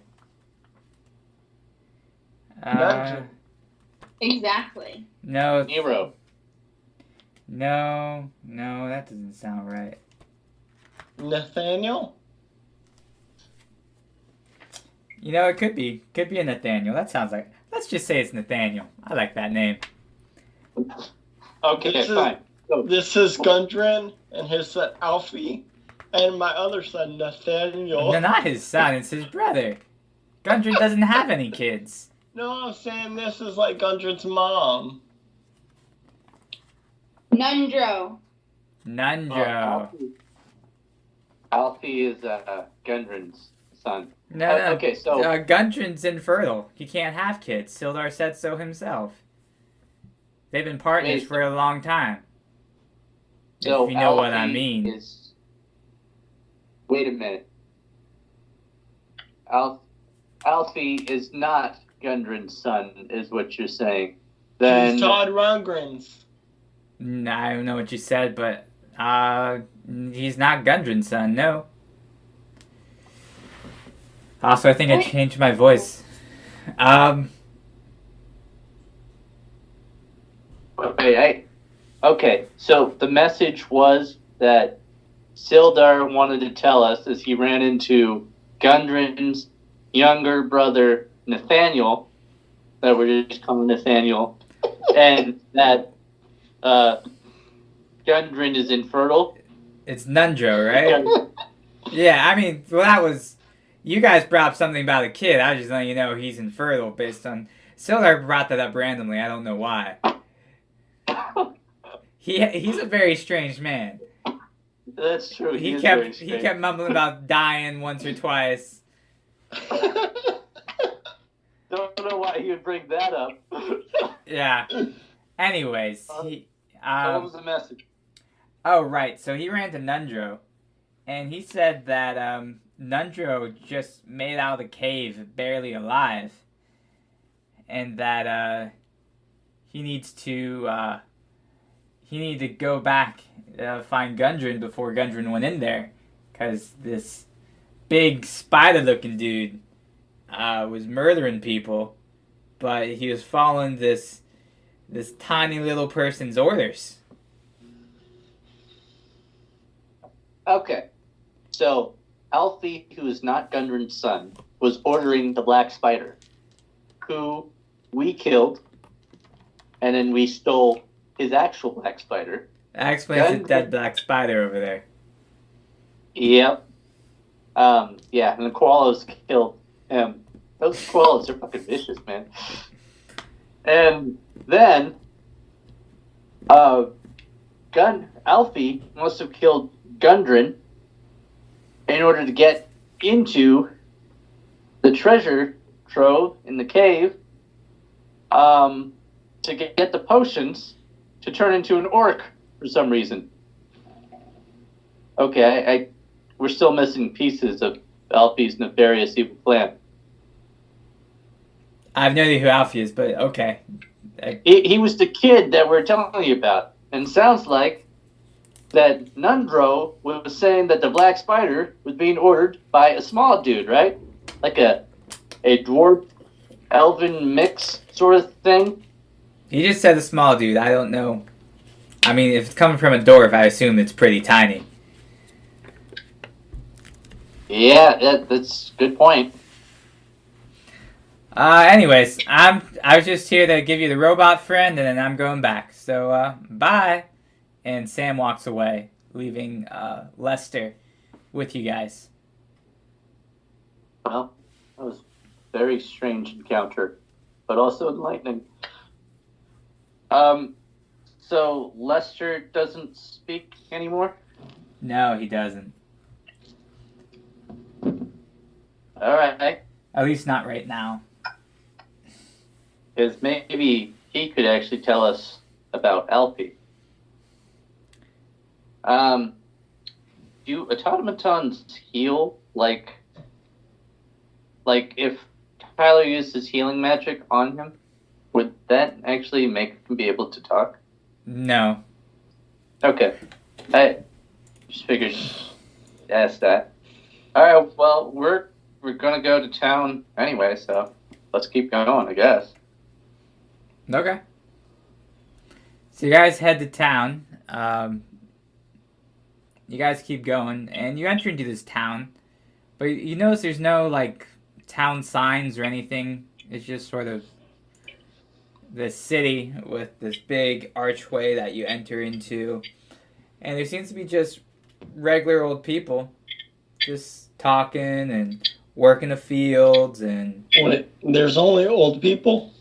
Gundren. Exactly. No. Nero. No, that doesn't sound right. Nathaniel? You know, it could be a Nathaniel. That sounds like. Let's just say it's Nathaniel. I like that name. Okay, fine. This is Gundren and his son Alfie, and my other son Nathaniel. No, not his son. It's his brother. Gundren doesn't have any kids. No, I'm saying this is like Gundren's mom. Nundro. Nundro. Alfie is Gundren's son. No. Okay, so Gundren's infertile. He can't have kids. Sildar said so himself. They've been partners for a long time. so If you know what I Alfie mean. Wait a minute. Alfie is not Gundren's son, is what you're saying. Then He's Todd Rundgren's. I don't know what you said, but he's not Gundren's son. No. Also, I think I changed my voice. Okay, so the message was that Sildar wanted to tell us as he ran into Gundren's younger brother, Nathaniel, that we're just calling Nathaniel, and that Gundren is infertile. It's Nundro, right? Yeah, I mean, well, that was... You guys brought up something about a kid. I was just letting you know he's infertile based on... Sildar brought that up randomly. I don't know why. He's a very strange man. That's true. He kept mumbling about dying once or twice. Don't know why he would bring that up. Yeah. Anyways, what was the message? Oh, right. So he ran to Nundro, and he said that Nundro just made out of the cave barely alive, and that he needed to go back find Gundren before Gundren went in there, because this big spider-looking dude was murdering people, but he was following this tiny little person's orders. Okay, so Alfie, who is not Gundren's son, was ordering the Black Spider, who we killed, and then we stole his actual Black Spider. That explains the dead Black Spider over there. Yep. Yeah, and the koalas killed him. Those koalas are fucking vicious, man. And then, Alfie must have killed Gundren in order to get into the treasure trove in the cave, to get the potions to turn into an orc for some reason. Okay, we're still missing pieces of Alfie's nefarious evil plan. I have no idea who Alfie is, but okay. He was the kid that we're telling you about. And it sounds like that Nundro was saying that the Black Spider was being ordered by a small dude, right? Like a dwarf elven mix sort of thing. He just said a small dude. I don't know. I mean, if it's coming from a dwarf, I assume it's pretty tiny. Yeah, that's a good point. Anyways, I was just here to give you the robot friend, and then I'm going back. So, bye. And Sam walks away, leaving Lester with you guys. Well, that was a very strange encounter, but also enlightening. So Lester doesn't speak anymore? No, he doesn't. All right. At least not right now. Because maybe he could actually tell us about Alfie. Do automatons heal? Like if Tyler used his healing magic on him, would that actually make him be able to talk? No. Okay. I just figured to ask that. Alright, well, we're gonna go to town anyway, so let's keep going, I guess. Okay. So you guys head to town. You guys keep going, and you enter into this town, but you notice there's no, like, town signs or anything. It's just sort of the city with this big archway that you enter into, and there seems to be just regular old people just talking and working the fields and... Wait, there's only old people?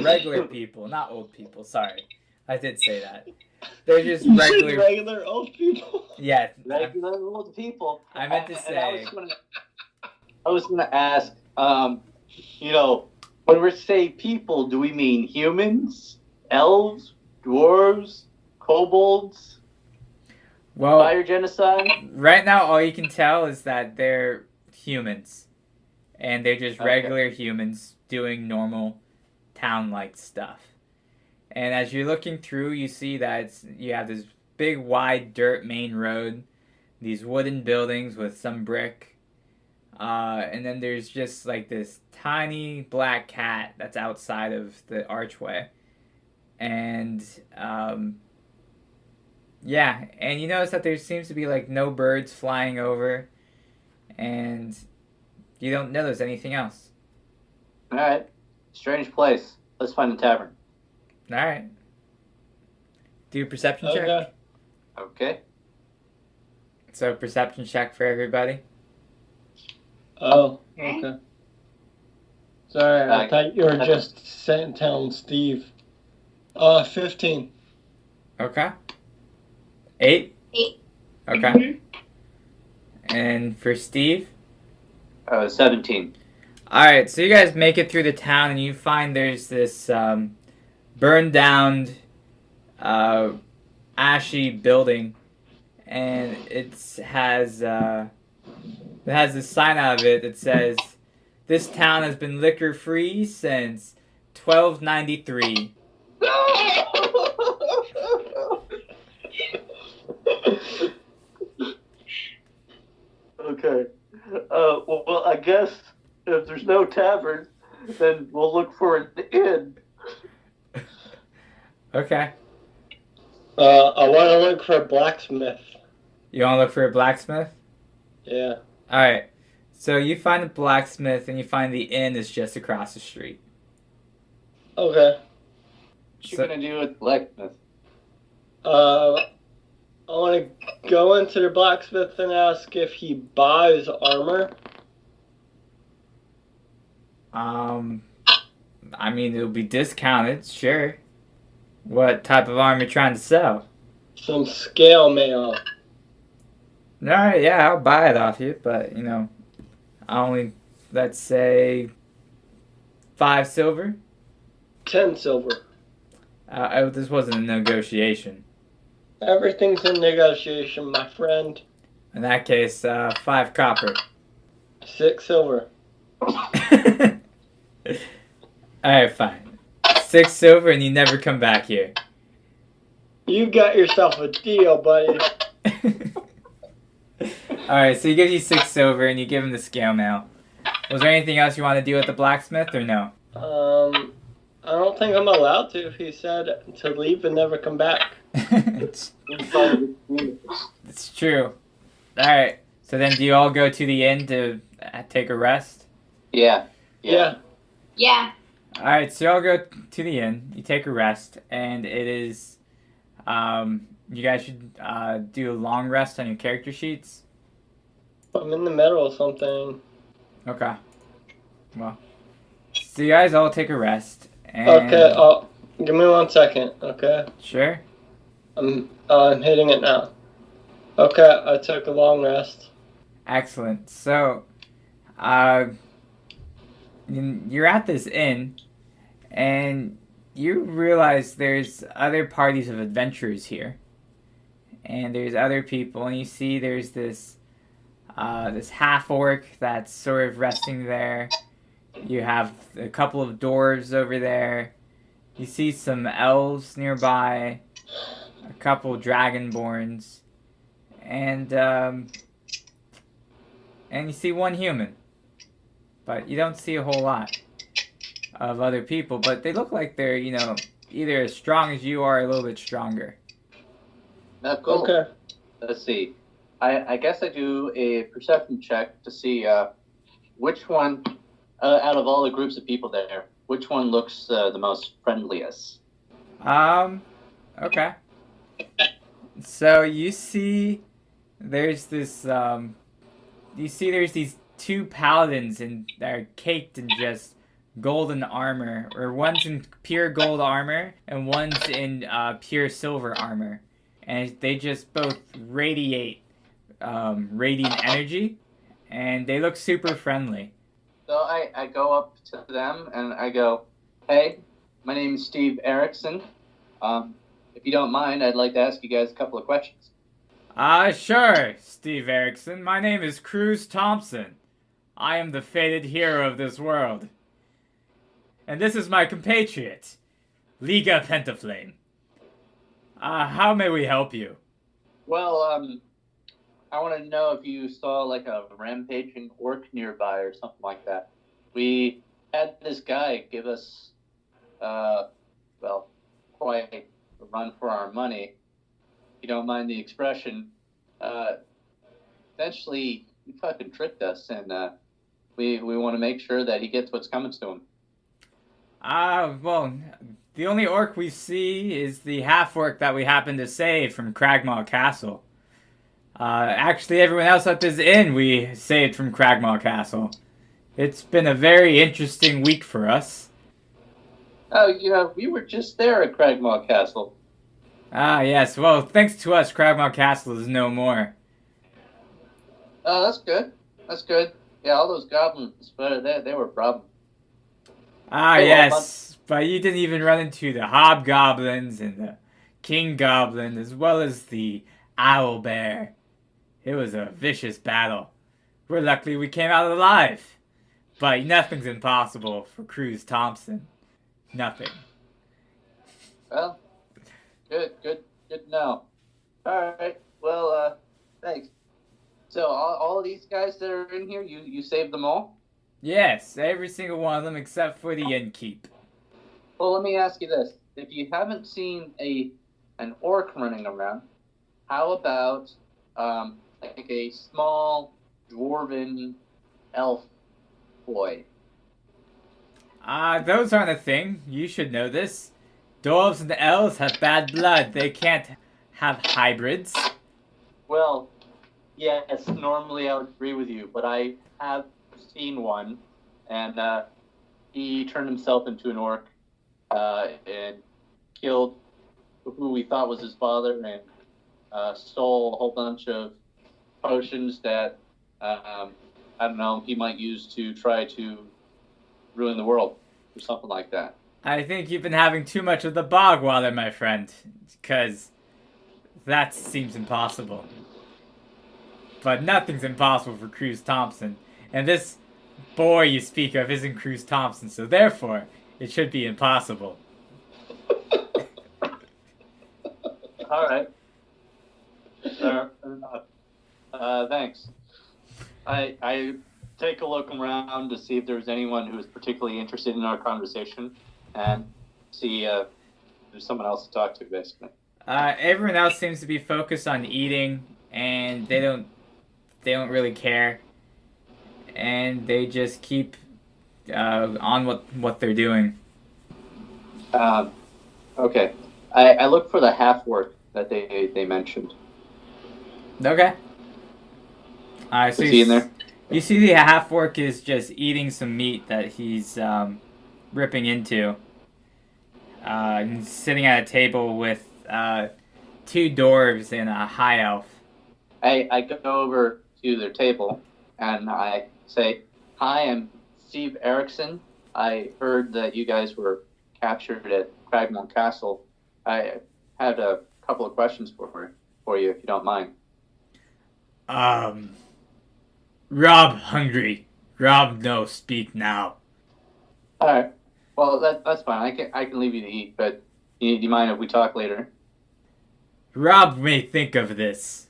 Regular people, not old people, sorry. I did say that. They're just You regular... said regular old people? Yeah. Regular old people. I meant to say... I was gonna ask, you know, when we say people, do we mean humans, elves, dwarves, kobolds, well, fire genocide? Right now, all you can tell is that they're humans. And they're just regular humans doing normal town-like stuff. And as you're looking through, you see that you have this big, wide dirt main road, these wooden buildings with some brick. And then there's just like this tiny black cat that's outside of the archway. and yeah, and you notice that there seems to be like no birds flying over, and you don't notice anything else. All right. Strange place. Let's find a tavern. All right. Do a perception check. Okay. Okay. So perception check for everybody. Oh, okay. Sorry, I thought you were just telling Steve. 15. Okay. 8? 8. Okay. Mm-hmm. And for Steve? 17. Alright, so you guys make it through the town and you find there's this burned down ashy building, and it has this sign out of it that says, "This town has been liquor free since 1293. Okay. Well, I guess if there's no tavern, then we'll look for an inn. Okay. I want to look for a blacksmith. You want to look for a blacksmith? Yeah. Alright. So you find a blacksmith and you find the inn is just across the street. Okay. What you gonna do with the blacksmith? I want to go into the blacksmith and ask if he buys armor. I mean, it'll be discounted, sure. What type of armor you trying to sell? Some scale mail. Alright, yeah, I'll buy it off you, but, you know, let's say, 5 silver? 10 silver. This wasn't a negotiation. Everything's in negotiation, my friend. In that case, 5 copper. 6 silver. Alright, fine. 6 silver and you never come back here. You got yourself a deal, buddy. Alright, so he gives you 6 silver and you give him the scale mail. Was there anything else you want to do with the blacksmith or no? I don't think I'm allowed to. He said to leave and never come back. It's true. Alright, so then do you all go to the inn to take a rest? Yeah. Yeah. Yeah. Alright, so y'all go to the inn, you take a rest, and it is, you guys should do a long rest on your character sheets. I'm in the middle of something. Okay. Well, so you guys all take a rest. And Okay, give me 1 second, okay? Sure. I'm hitting it now. Okay, I took a long rest. Excellent. So, you're at this inn, and you realize there's other parties of adventurers here, and there's other people, and you see there's this half orc that's sort of resting there. You have a couple of dwarves over there. You see some elves nearby, a couple dragonborns, and you see one human. But you don't see a whole lot of other people, but they look like they're, you know, either as strong as you are or a little bit stronger. Now, cool. Okay. Let's see. I guess I do a perception check to see which one, out of all the groups of people there, which one looks the most friendliest. Okay. So you see there's this, there's these 2 paladins that are caked in just golden armor, or one's in pure gold armor and one's in pure silver armor, and they just both radiate radiant energy, and they look super friendly. So I go up to them and I go, "Hey, my name is Steve Erickson. If you don't mind, I'd like to ask you guys a couple of questions." Sure, Steve Erickson. My name is Cruz Thompson. I am the fated hero of this world. And this is my compatriot, Liga Pentaflame. How may we help you? Well, I want to know if you saw like a rampaging orc nearby or something like that. We had this guy give us, quite a run for our money. If you don't mind the expression. Essentially, he fucking tricked us, and we want to make sure that he gets what's coming to him. Well, the only orc we see is the half-orc that we happen to save from Cragmaw Castle. Actually, everyone else at this inn we saved from Cragmaw Castle. It's been a very interesting week for us. Oh, yeah, we were just there at Cragmaw Castle. Ah, yes. Well, thanks to us, Cragmaw Castle is no more. Oh, that's good. That's good. Yeah, all those goblins, they were a problem. Ah, Hey, yes. But you didn't even run into the hobgoblins and the king goblin, as well as the owl bear. It was a vicious battle. We're lucky we came out alive. But nothing's impossible for Cruz Thompson. Nothing. Well, good to know. All right. Well, thanks. So all of these guys that are in here, you saved them all? Yes, every single one of them except for the innkeep. Well, let me ask you this: if you haven't seen an orc running around, how about like a small dwarven elf boy? Those aren't a thing. You should know this. Dwarves and elves have bad blood. They can't have hybrids. Well, yes, normally I would agree with you, but I have seen one, and he turned himself into an orc and killed who we thought was his father, and stole a whole bunch of potions that I don't know, he might use to try to ruin the world or something like that. I think you've been having too much of the bog water, my friend, because that seems impossible. But nothing's impossible for Cruz Thompson, and this boy you speak of isn't Cruz Thompson, so therefore it should be impossible. All right. Fair enough. Thanks. I take a look around to see if there's anyone who is particularly interested in our conversation, and see if there's someone else to talk to, basically. Everyone else seems to be focused on eating, and they don't really care, and they just keep on what they're doing. Okay. I look for the half-orc that they mentioned. Okay. So Is he in there? You see the half-orc is just eating some meat that he's ripping into. And he's sitting at a table with two dwarves and a high elf. I go over to their table and I say, "Hi, I'm Steve Erickson. I heard that you guys were captured at Cragmore Castle. I had a couple of questions for you, if you don't mind." Rob hungry. Rob no speak now. All right. Well, that's fine. I can leave you to eat, but do you mind if we talk later? Rob may think of this.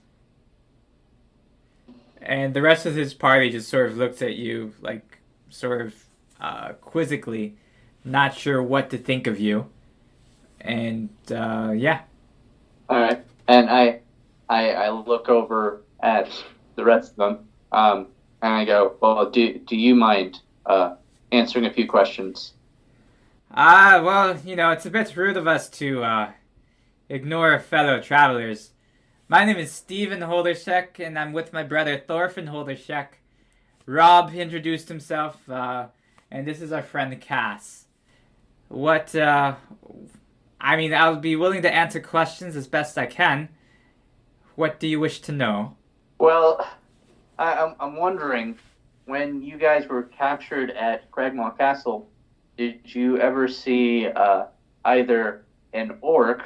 And the rest of his party just sort of looks at you, like, sort of quizzically, not sure what to think of you. And, yeah. All right. And I look over at the rest of them, and I go, "Well, do you mind answering a few questions?" Well, it's a bit rude of us to ignore fellow travelers. My name is Steven Holdershek, and I'm with my brother Thorfinn Holdershek. Rob introduced himself, and this is our friend Cass. I'll be willing to answer questions as best I can. What do you wish to know? Well, I'm wondering, when you guys were captured at Cragmaw Castle, did you ever see either an orc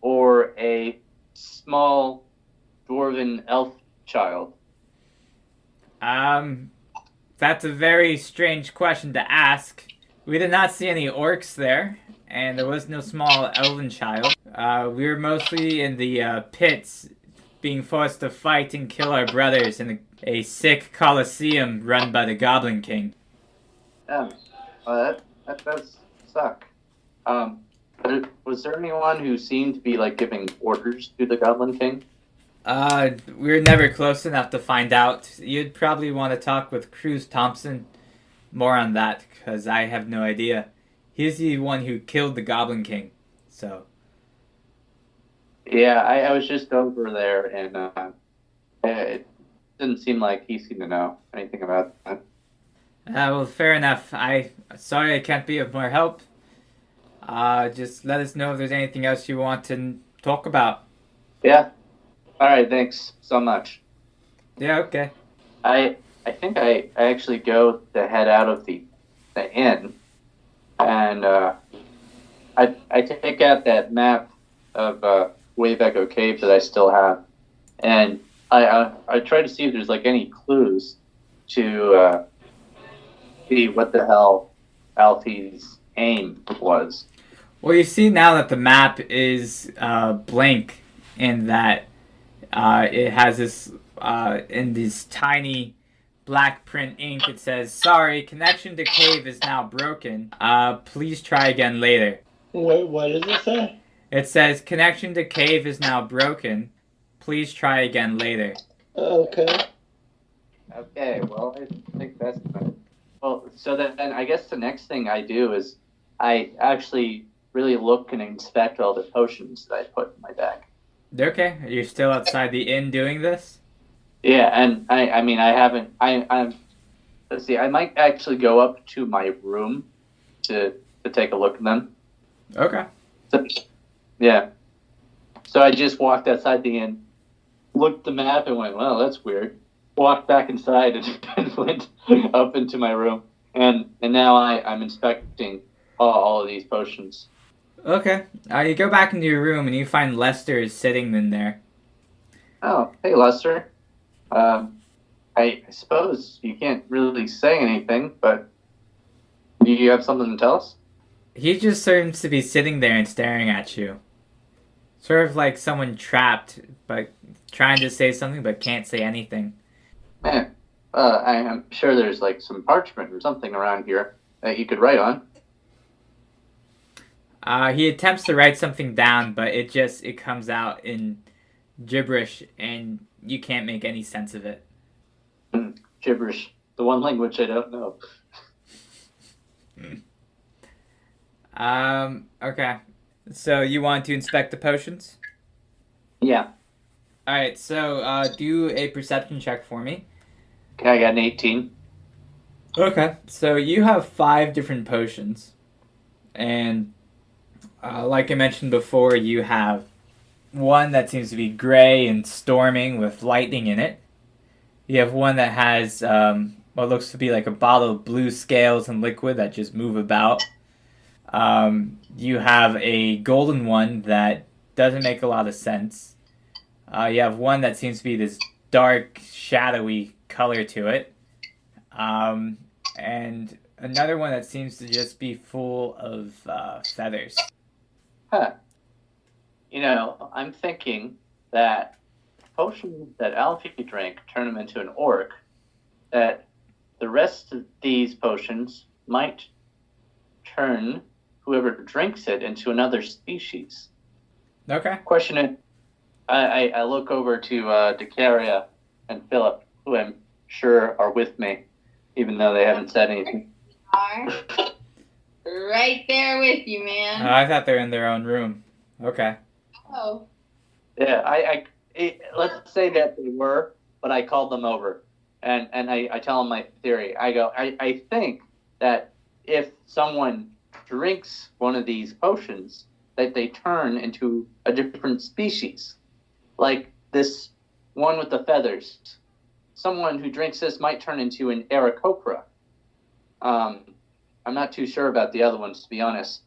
or a small dwarven elf child? That's a very strange question to ask. We did not see any orcs there, and there was no small elven child. We were mostly in the pits, being forced to fight and kill our brothers in a sick coliseum run by the Goblin King. Well, that does suck. Was there anyone who seemed to be like giving orders to the Goblin King? We were never close enough to find out. You'd probably want to talk with Cruz Thompson more on that, because I have no idea. He's the one who killed the Goblin King, so... Yeah, I was just over there, and it didn't seem like he seemed to know anything about that. Well, fair enough. Sorry I can't be of more help. Just let us know if there's anything else you want to talk about. Yeah. All right. Thanks so much. Yeah. Okay. I think I actually go to head out of the inn, and I take out that map of Wave Echo Cave that I still have, and I try to see if there's like any clues to see what the hell Alfie's aim was. Well, you see now that the map is blank, in that it has this in this tiny black print ink. It says, "Sorry, connection to cave is now broken. Please try again later." What does it say? It says, "Connection to cave is now broken. Please try again later." Okay. Okay. Well, I think that's enough. Well, so then I guess the next thing I do is I actually really look and inspect all the potions that I put in my bag. Okay, you're still outside the inn doing this? Yeah, and I mean, I haven't, I'm, let's see, I might actually go up to my room to take a look at them. Okay. So, yeah. So I just walked outside the inn, looked at the map and went, well, that's weird. Walked back inside and went up into my room. And now I'm inspecting all of these potions. Okay. You go back into your room and you find Lester is sitting in there. Oh, hey, Lester. I suppose you can't really say anything, but do you have something to tell us? He just seems to be sitting there and staring at you. Sort of like someone trapped, but trying to say something but can't say anything. Man, I'm sure there's like some parchment or something around here that you could write on. He attempts to write something down, but it comes out in gibberish, and you can't make any sense of it. Gibberish. The one language I don't know. Okay. So you want to inspect the potions? Yeah. Alright, so do a perception check for me. Okay, I got an 18. Okay. So you have 5 different potions. And like I mentioned before, you have one that seems to be gray and storming with lightning in it. You have one that has what looks to be like a bottle of blue scales and liquid that just move about. You have a golden one that doesn't make a lot of sense. You have one that seems to be this dark, shadowy color to it. And another one that seems to just be full of feathers. Huh. You know, I'm thinking that potions that Alfie drank turn him into an orc, that the rest of these potions might turn whoever drinks it into another species. Okay. Question it. I look over to Decaria and Philip, who I'm sure are with me, even though they haven't said anything. Are right there with you, man. I thought they're in their own room. Okay. Oh. Yeah, let's say that they were, but I called them over, and I tell them my theory. I go, I think that if someone drinks one of these potions, that they turn into a different species. Like this one with the feathers. Someone who drinks this might turn into an Aarakocra. I'm not too sure about the other ones, to be honest.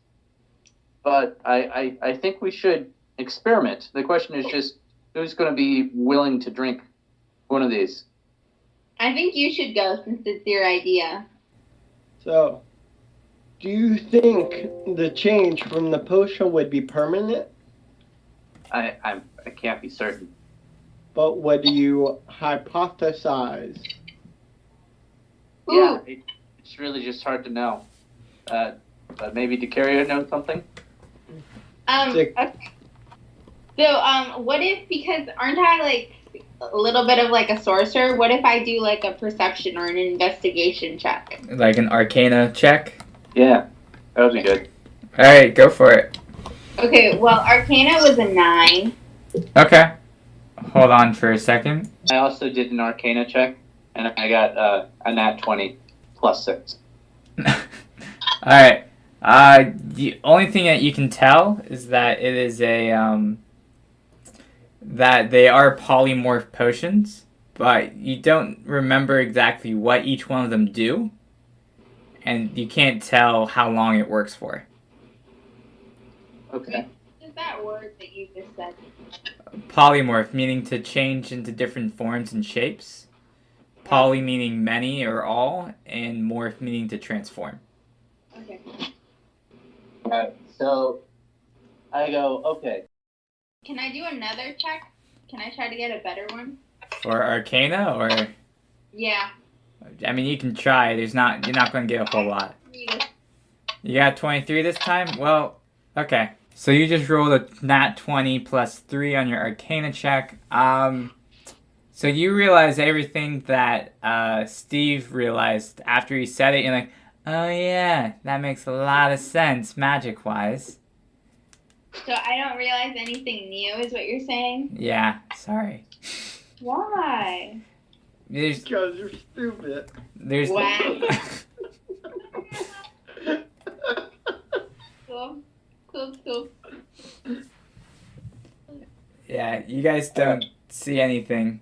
But I think we should experiment. The question is just, who's going to be willing to drink one of these? I think you should go, since it's your idea. So, do you think the change from the potion would be permanent? I can't be certain. But what do you hypothesize? Yeah, it's really just hard to know. But maybe Decaria knows something? Sick. Okay. So, what if, because aren't I like a little bit of like a sorcerer? What if I do like a perception or an investigation check? Like an Arcana check. Yeah, that would be good. All right, go for it. Okay, well, Arcana was a 9. Okay. Hold on for a second. I also did an Arcana check, and I got a nat 20 plus 6. All right. The only thing that you can tell is that it is that they are polymorph potions, but you don't remember exactly what each one of them do, and you can't tell how long it works for. Okay. What is that word that you just said? Polymorph, meaning to change into different forms and shapes. Poly meaning many or all, and morph meaning to transform. Okay. So I go, okay. Can I do another check? Can I try to get a better one? For Arcana, or Yeah. I mean, you can try. You're not going to get a whole lot. You got 23 this time? Well, okay. So you just rolled a nat 20 plus 3 on your Arcana check. So you realize everything that Steve realized after he said it. You're like, oh yeah, that makes a lot of sense magic-wise. So I don't realize anything new is what you're saying? Yeah, sorry. Why? There's Because you're stupid. Wow. Cool. Yeah, you guys don't see anything.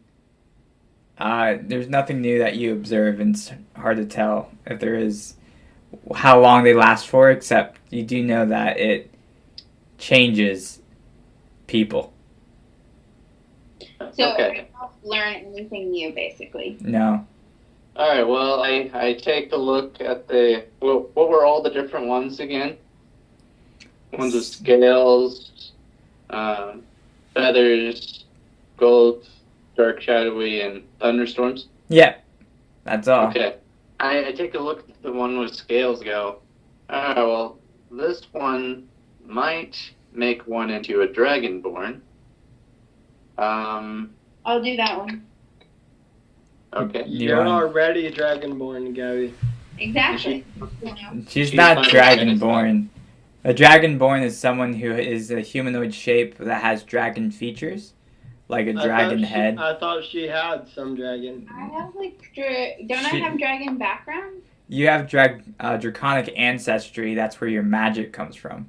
There's nothing new that you observe, and it's hard to tell if there is how long they last for, except you do know that it changes people. So Okay. I don't learn anything new, basically. No. All right. Well, I take a look at what were all the different ones again? Ones with scales, feathers, gold, dark, shadowy, and thunderstorms. Yeah, that's all. Okay. I take a look at the one with scales. Go. Well, this one might make one into a dragonborn. I'll do that one. Okay. You're already dragonborn, Gabie. Exactly. She's She's not fine with dragonborn. A dragonborn is someone who is a humanoid shape that has dragon features, like a dragon head. I thought she had some dragon. I have like, don't I have dragon background? You have draconic ancestry. That's where your magic comes from.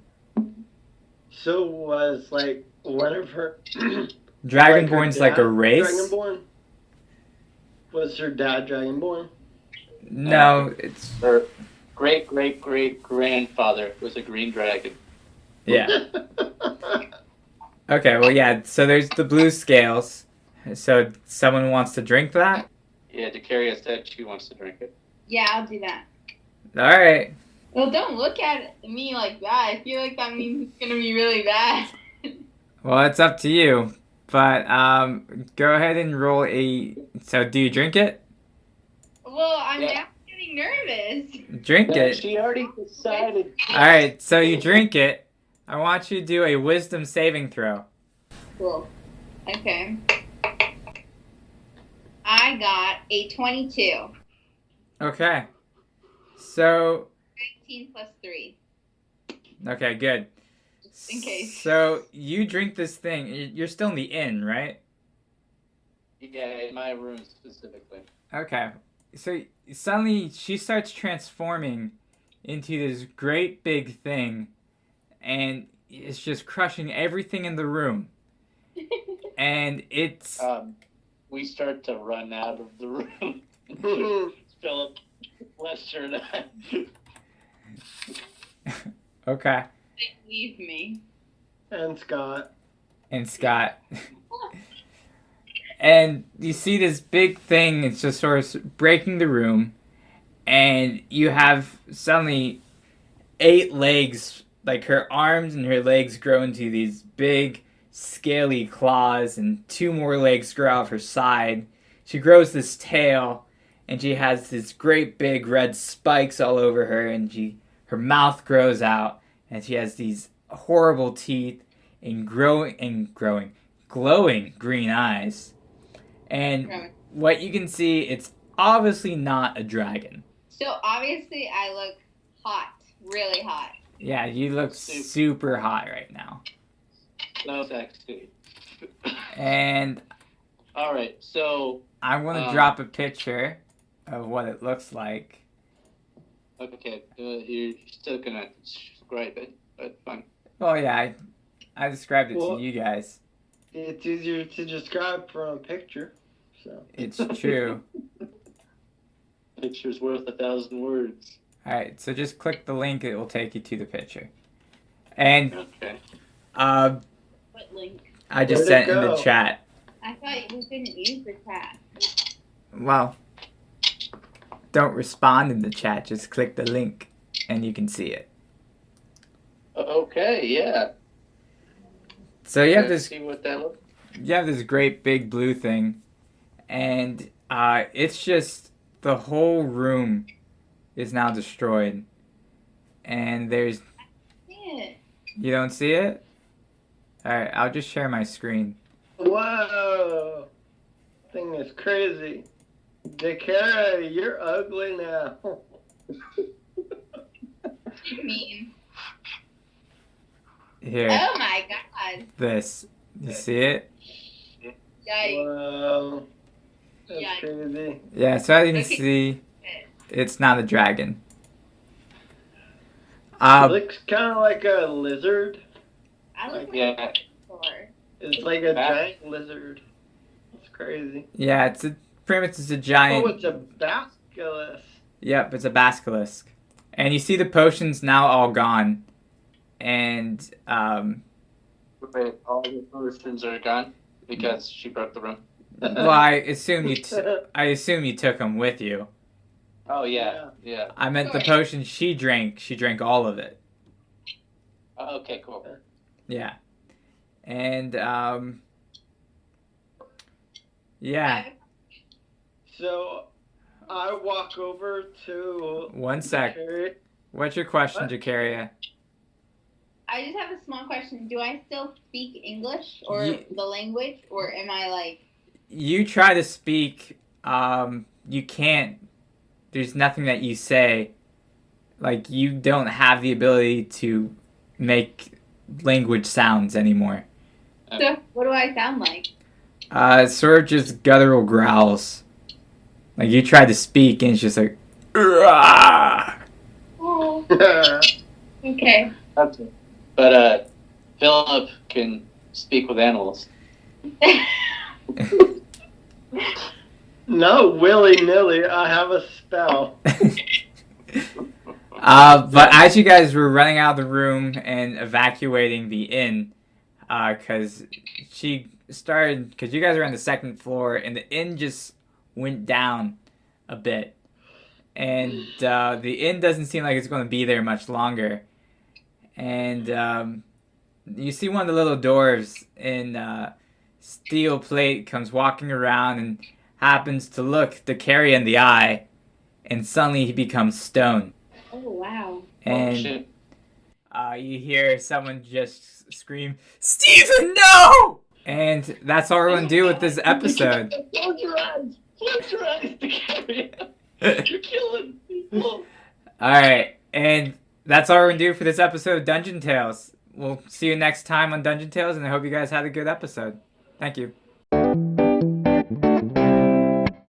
So was like one of her Dragonborn's like a race. Dragonborn? Was her dad dragonborn? No, it's Her great-great-great-grandfather was a green dragon. yeah. Okay, well, yeah. So there's the blue scales. So someone wants to drink that. Yeah, Dekaria said she wants to drink it. Yeah, I'll do that. All right. Well, don't look at me like that. I feel like that means it's gonna be really bad. Well, it's up to you. But go ahead and roll a. So do you drink it? Well, I'm Yeah. now getting nervous. Drink Yeah, it. she already decided. All right. So you drink it. I want you to do a wisdom saving throw. Cool. Okay. I got a 22. Okay. So 19 plus 3. okay, good. Just in case. So you drink this thing. You're still in the inn, right? Yeah, in my room specifically. Okay. So suddenly she starts transforming into this great big thing, and it's just crushing everything in the room. And it's We start to run out of the room. Philip, Lester, and I. okay. Leave me. And Scott. And Scott. And you see this big thing, it's just sort of breaking the room, and you have suddenly 8 legs, like her arms and her legs grow into these big, scaly claws, and 2 more legs grow out of her side. She grows this tail, and she has this great big red spikes all over her, and her mouth grows out, and she has these horrible teeth and glowing green eyes. And what you can see, it's obviously not a dragon. So obviously I look hot, really hot. Yeah, you look super hot right now. So sexy. And all right, so I'm gonna drop a picture of what it looks like. Okay, you're still gonna describe it, but fine. Oh yeah, I described it to you guys. It's easier to describe from a picture, so. It's true. Picture's worth 1,000 words. Alright, so just click the link, it will take you to the picture. And okay. What link? I just sent in the chat. I thought we couldn't use the chat. Well, don't respond in the chat, just click the link and you can see it. Okay, yeah. So you have Let's see what that looks. You have this great big blue thing, and it's just the whole room is now destroyed, and there's. You don't see it? All right, I'll just share my screen. Whoa, thing is crazy. Dakara, you're ugly now. What do you mean? Here. Oh my god. This. You see it? Yikes. Whoa. That's crazy. Yeah, so as you can see, it's not a dragon. It looks kind of like a lizard. I look yeah. It's like a giant lizard. It's crazy. Yeah, pretty much it's a giant. Oh, it's a basilisk. Yep, it's a basilisk. And you see the potions now all gone. And, Wait, all the potions are gone because she broke the room? Well, I assume you took them with you. Oh, yeah. I meant the potion she drank all of it. Okay, cool. Yeah. And, yeah. So, I walk over to... One sec. What's your question, Jacaria? I just have a small question. Do I still speak English or the language, or am I like... You try to speak, you can't. There's nothing that you say. Like, you don't have the ability to make language sounds anymore. So, what do I sound like? Sort of just guttural growls. Like, you try to speak and it's just like... Oh. Okay. That's it. But, Philip can speak with animals. No, willy-nilly. I have a spell. But as you guys were running out of the room and evacuating the inn, because you guys are on the second floor, and the inn just went down a bit. And the inn doesn't seem like it's going to be there much longer. And you see one of the little dwarves in steel plate comes walking around and happens to look Dakari in the eye, and suddenly he becomes stone. Oh, wow. And you hear someone just scream, "Stephen, no!" And that's all we're going to do with this episode. Close your eyes! Close your eyes, Dakari! You're killing people! Alright, and that's all we're going to do for this episode of Dungeon Tales. We'll see you next time on Dungeon Tales, and I hope you guys had a good episode. Thank you.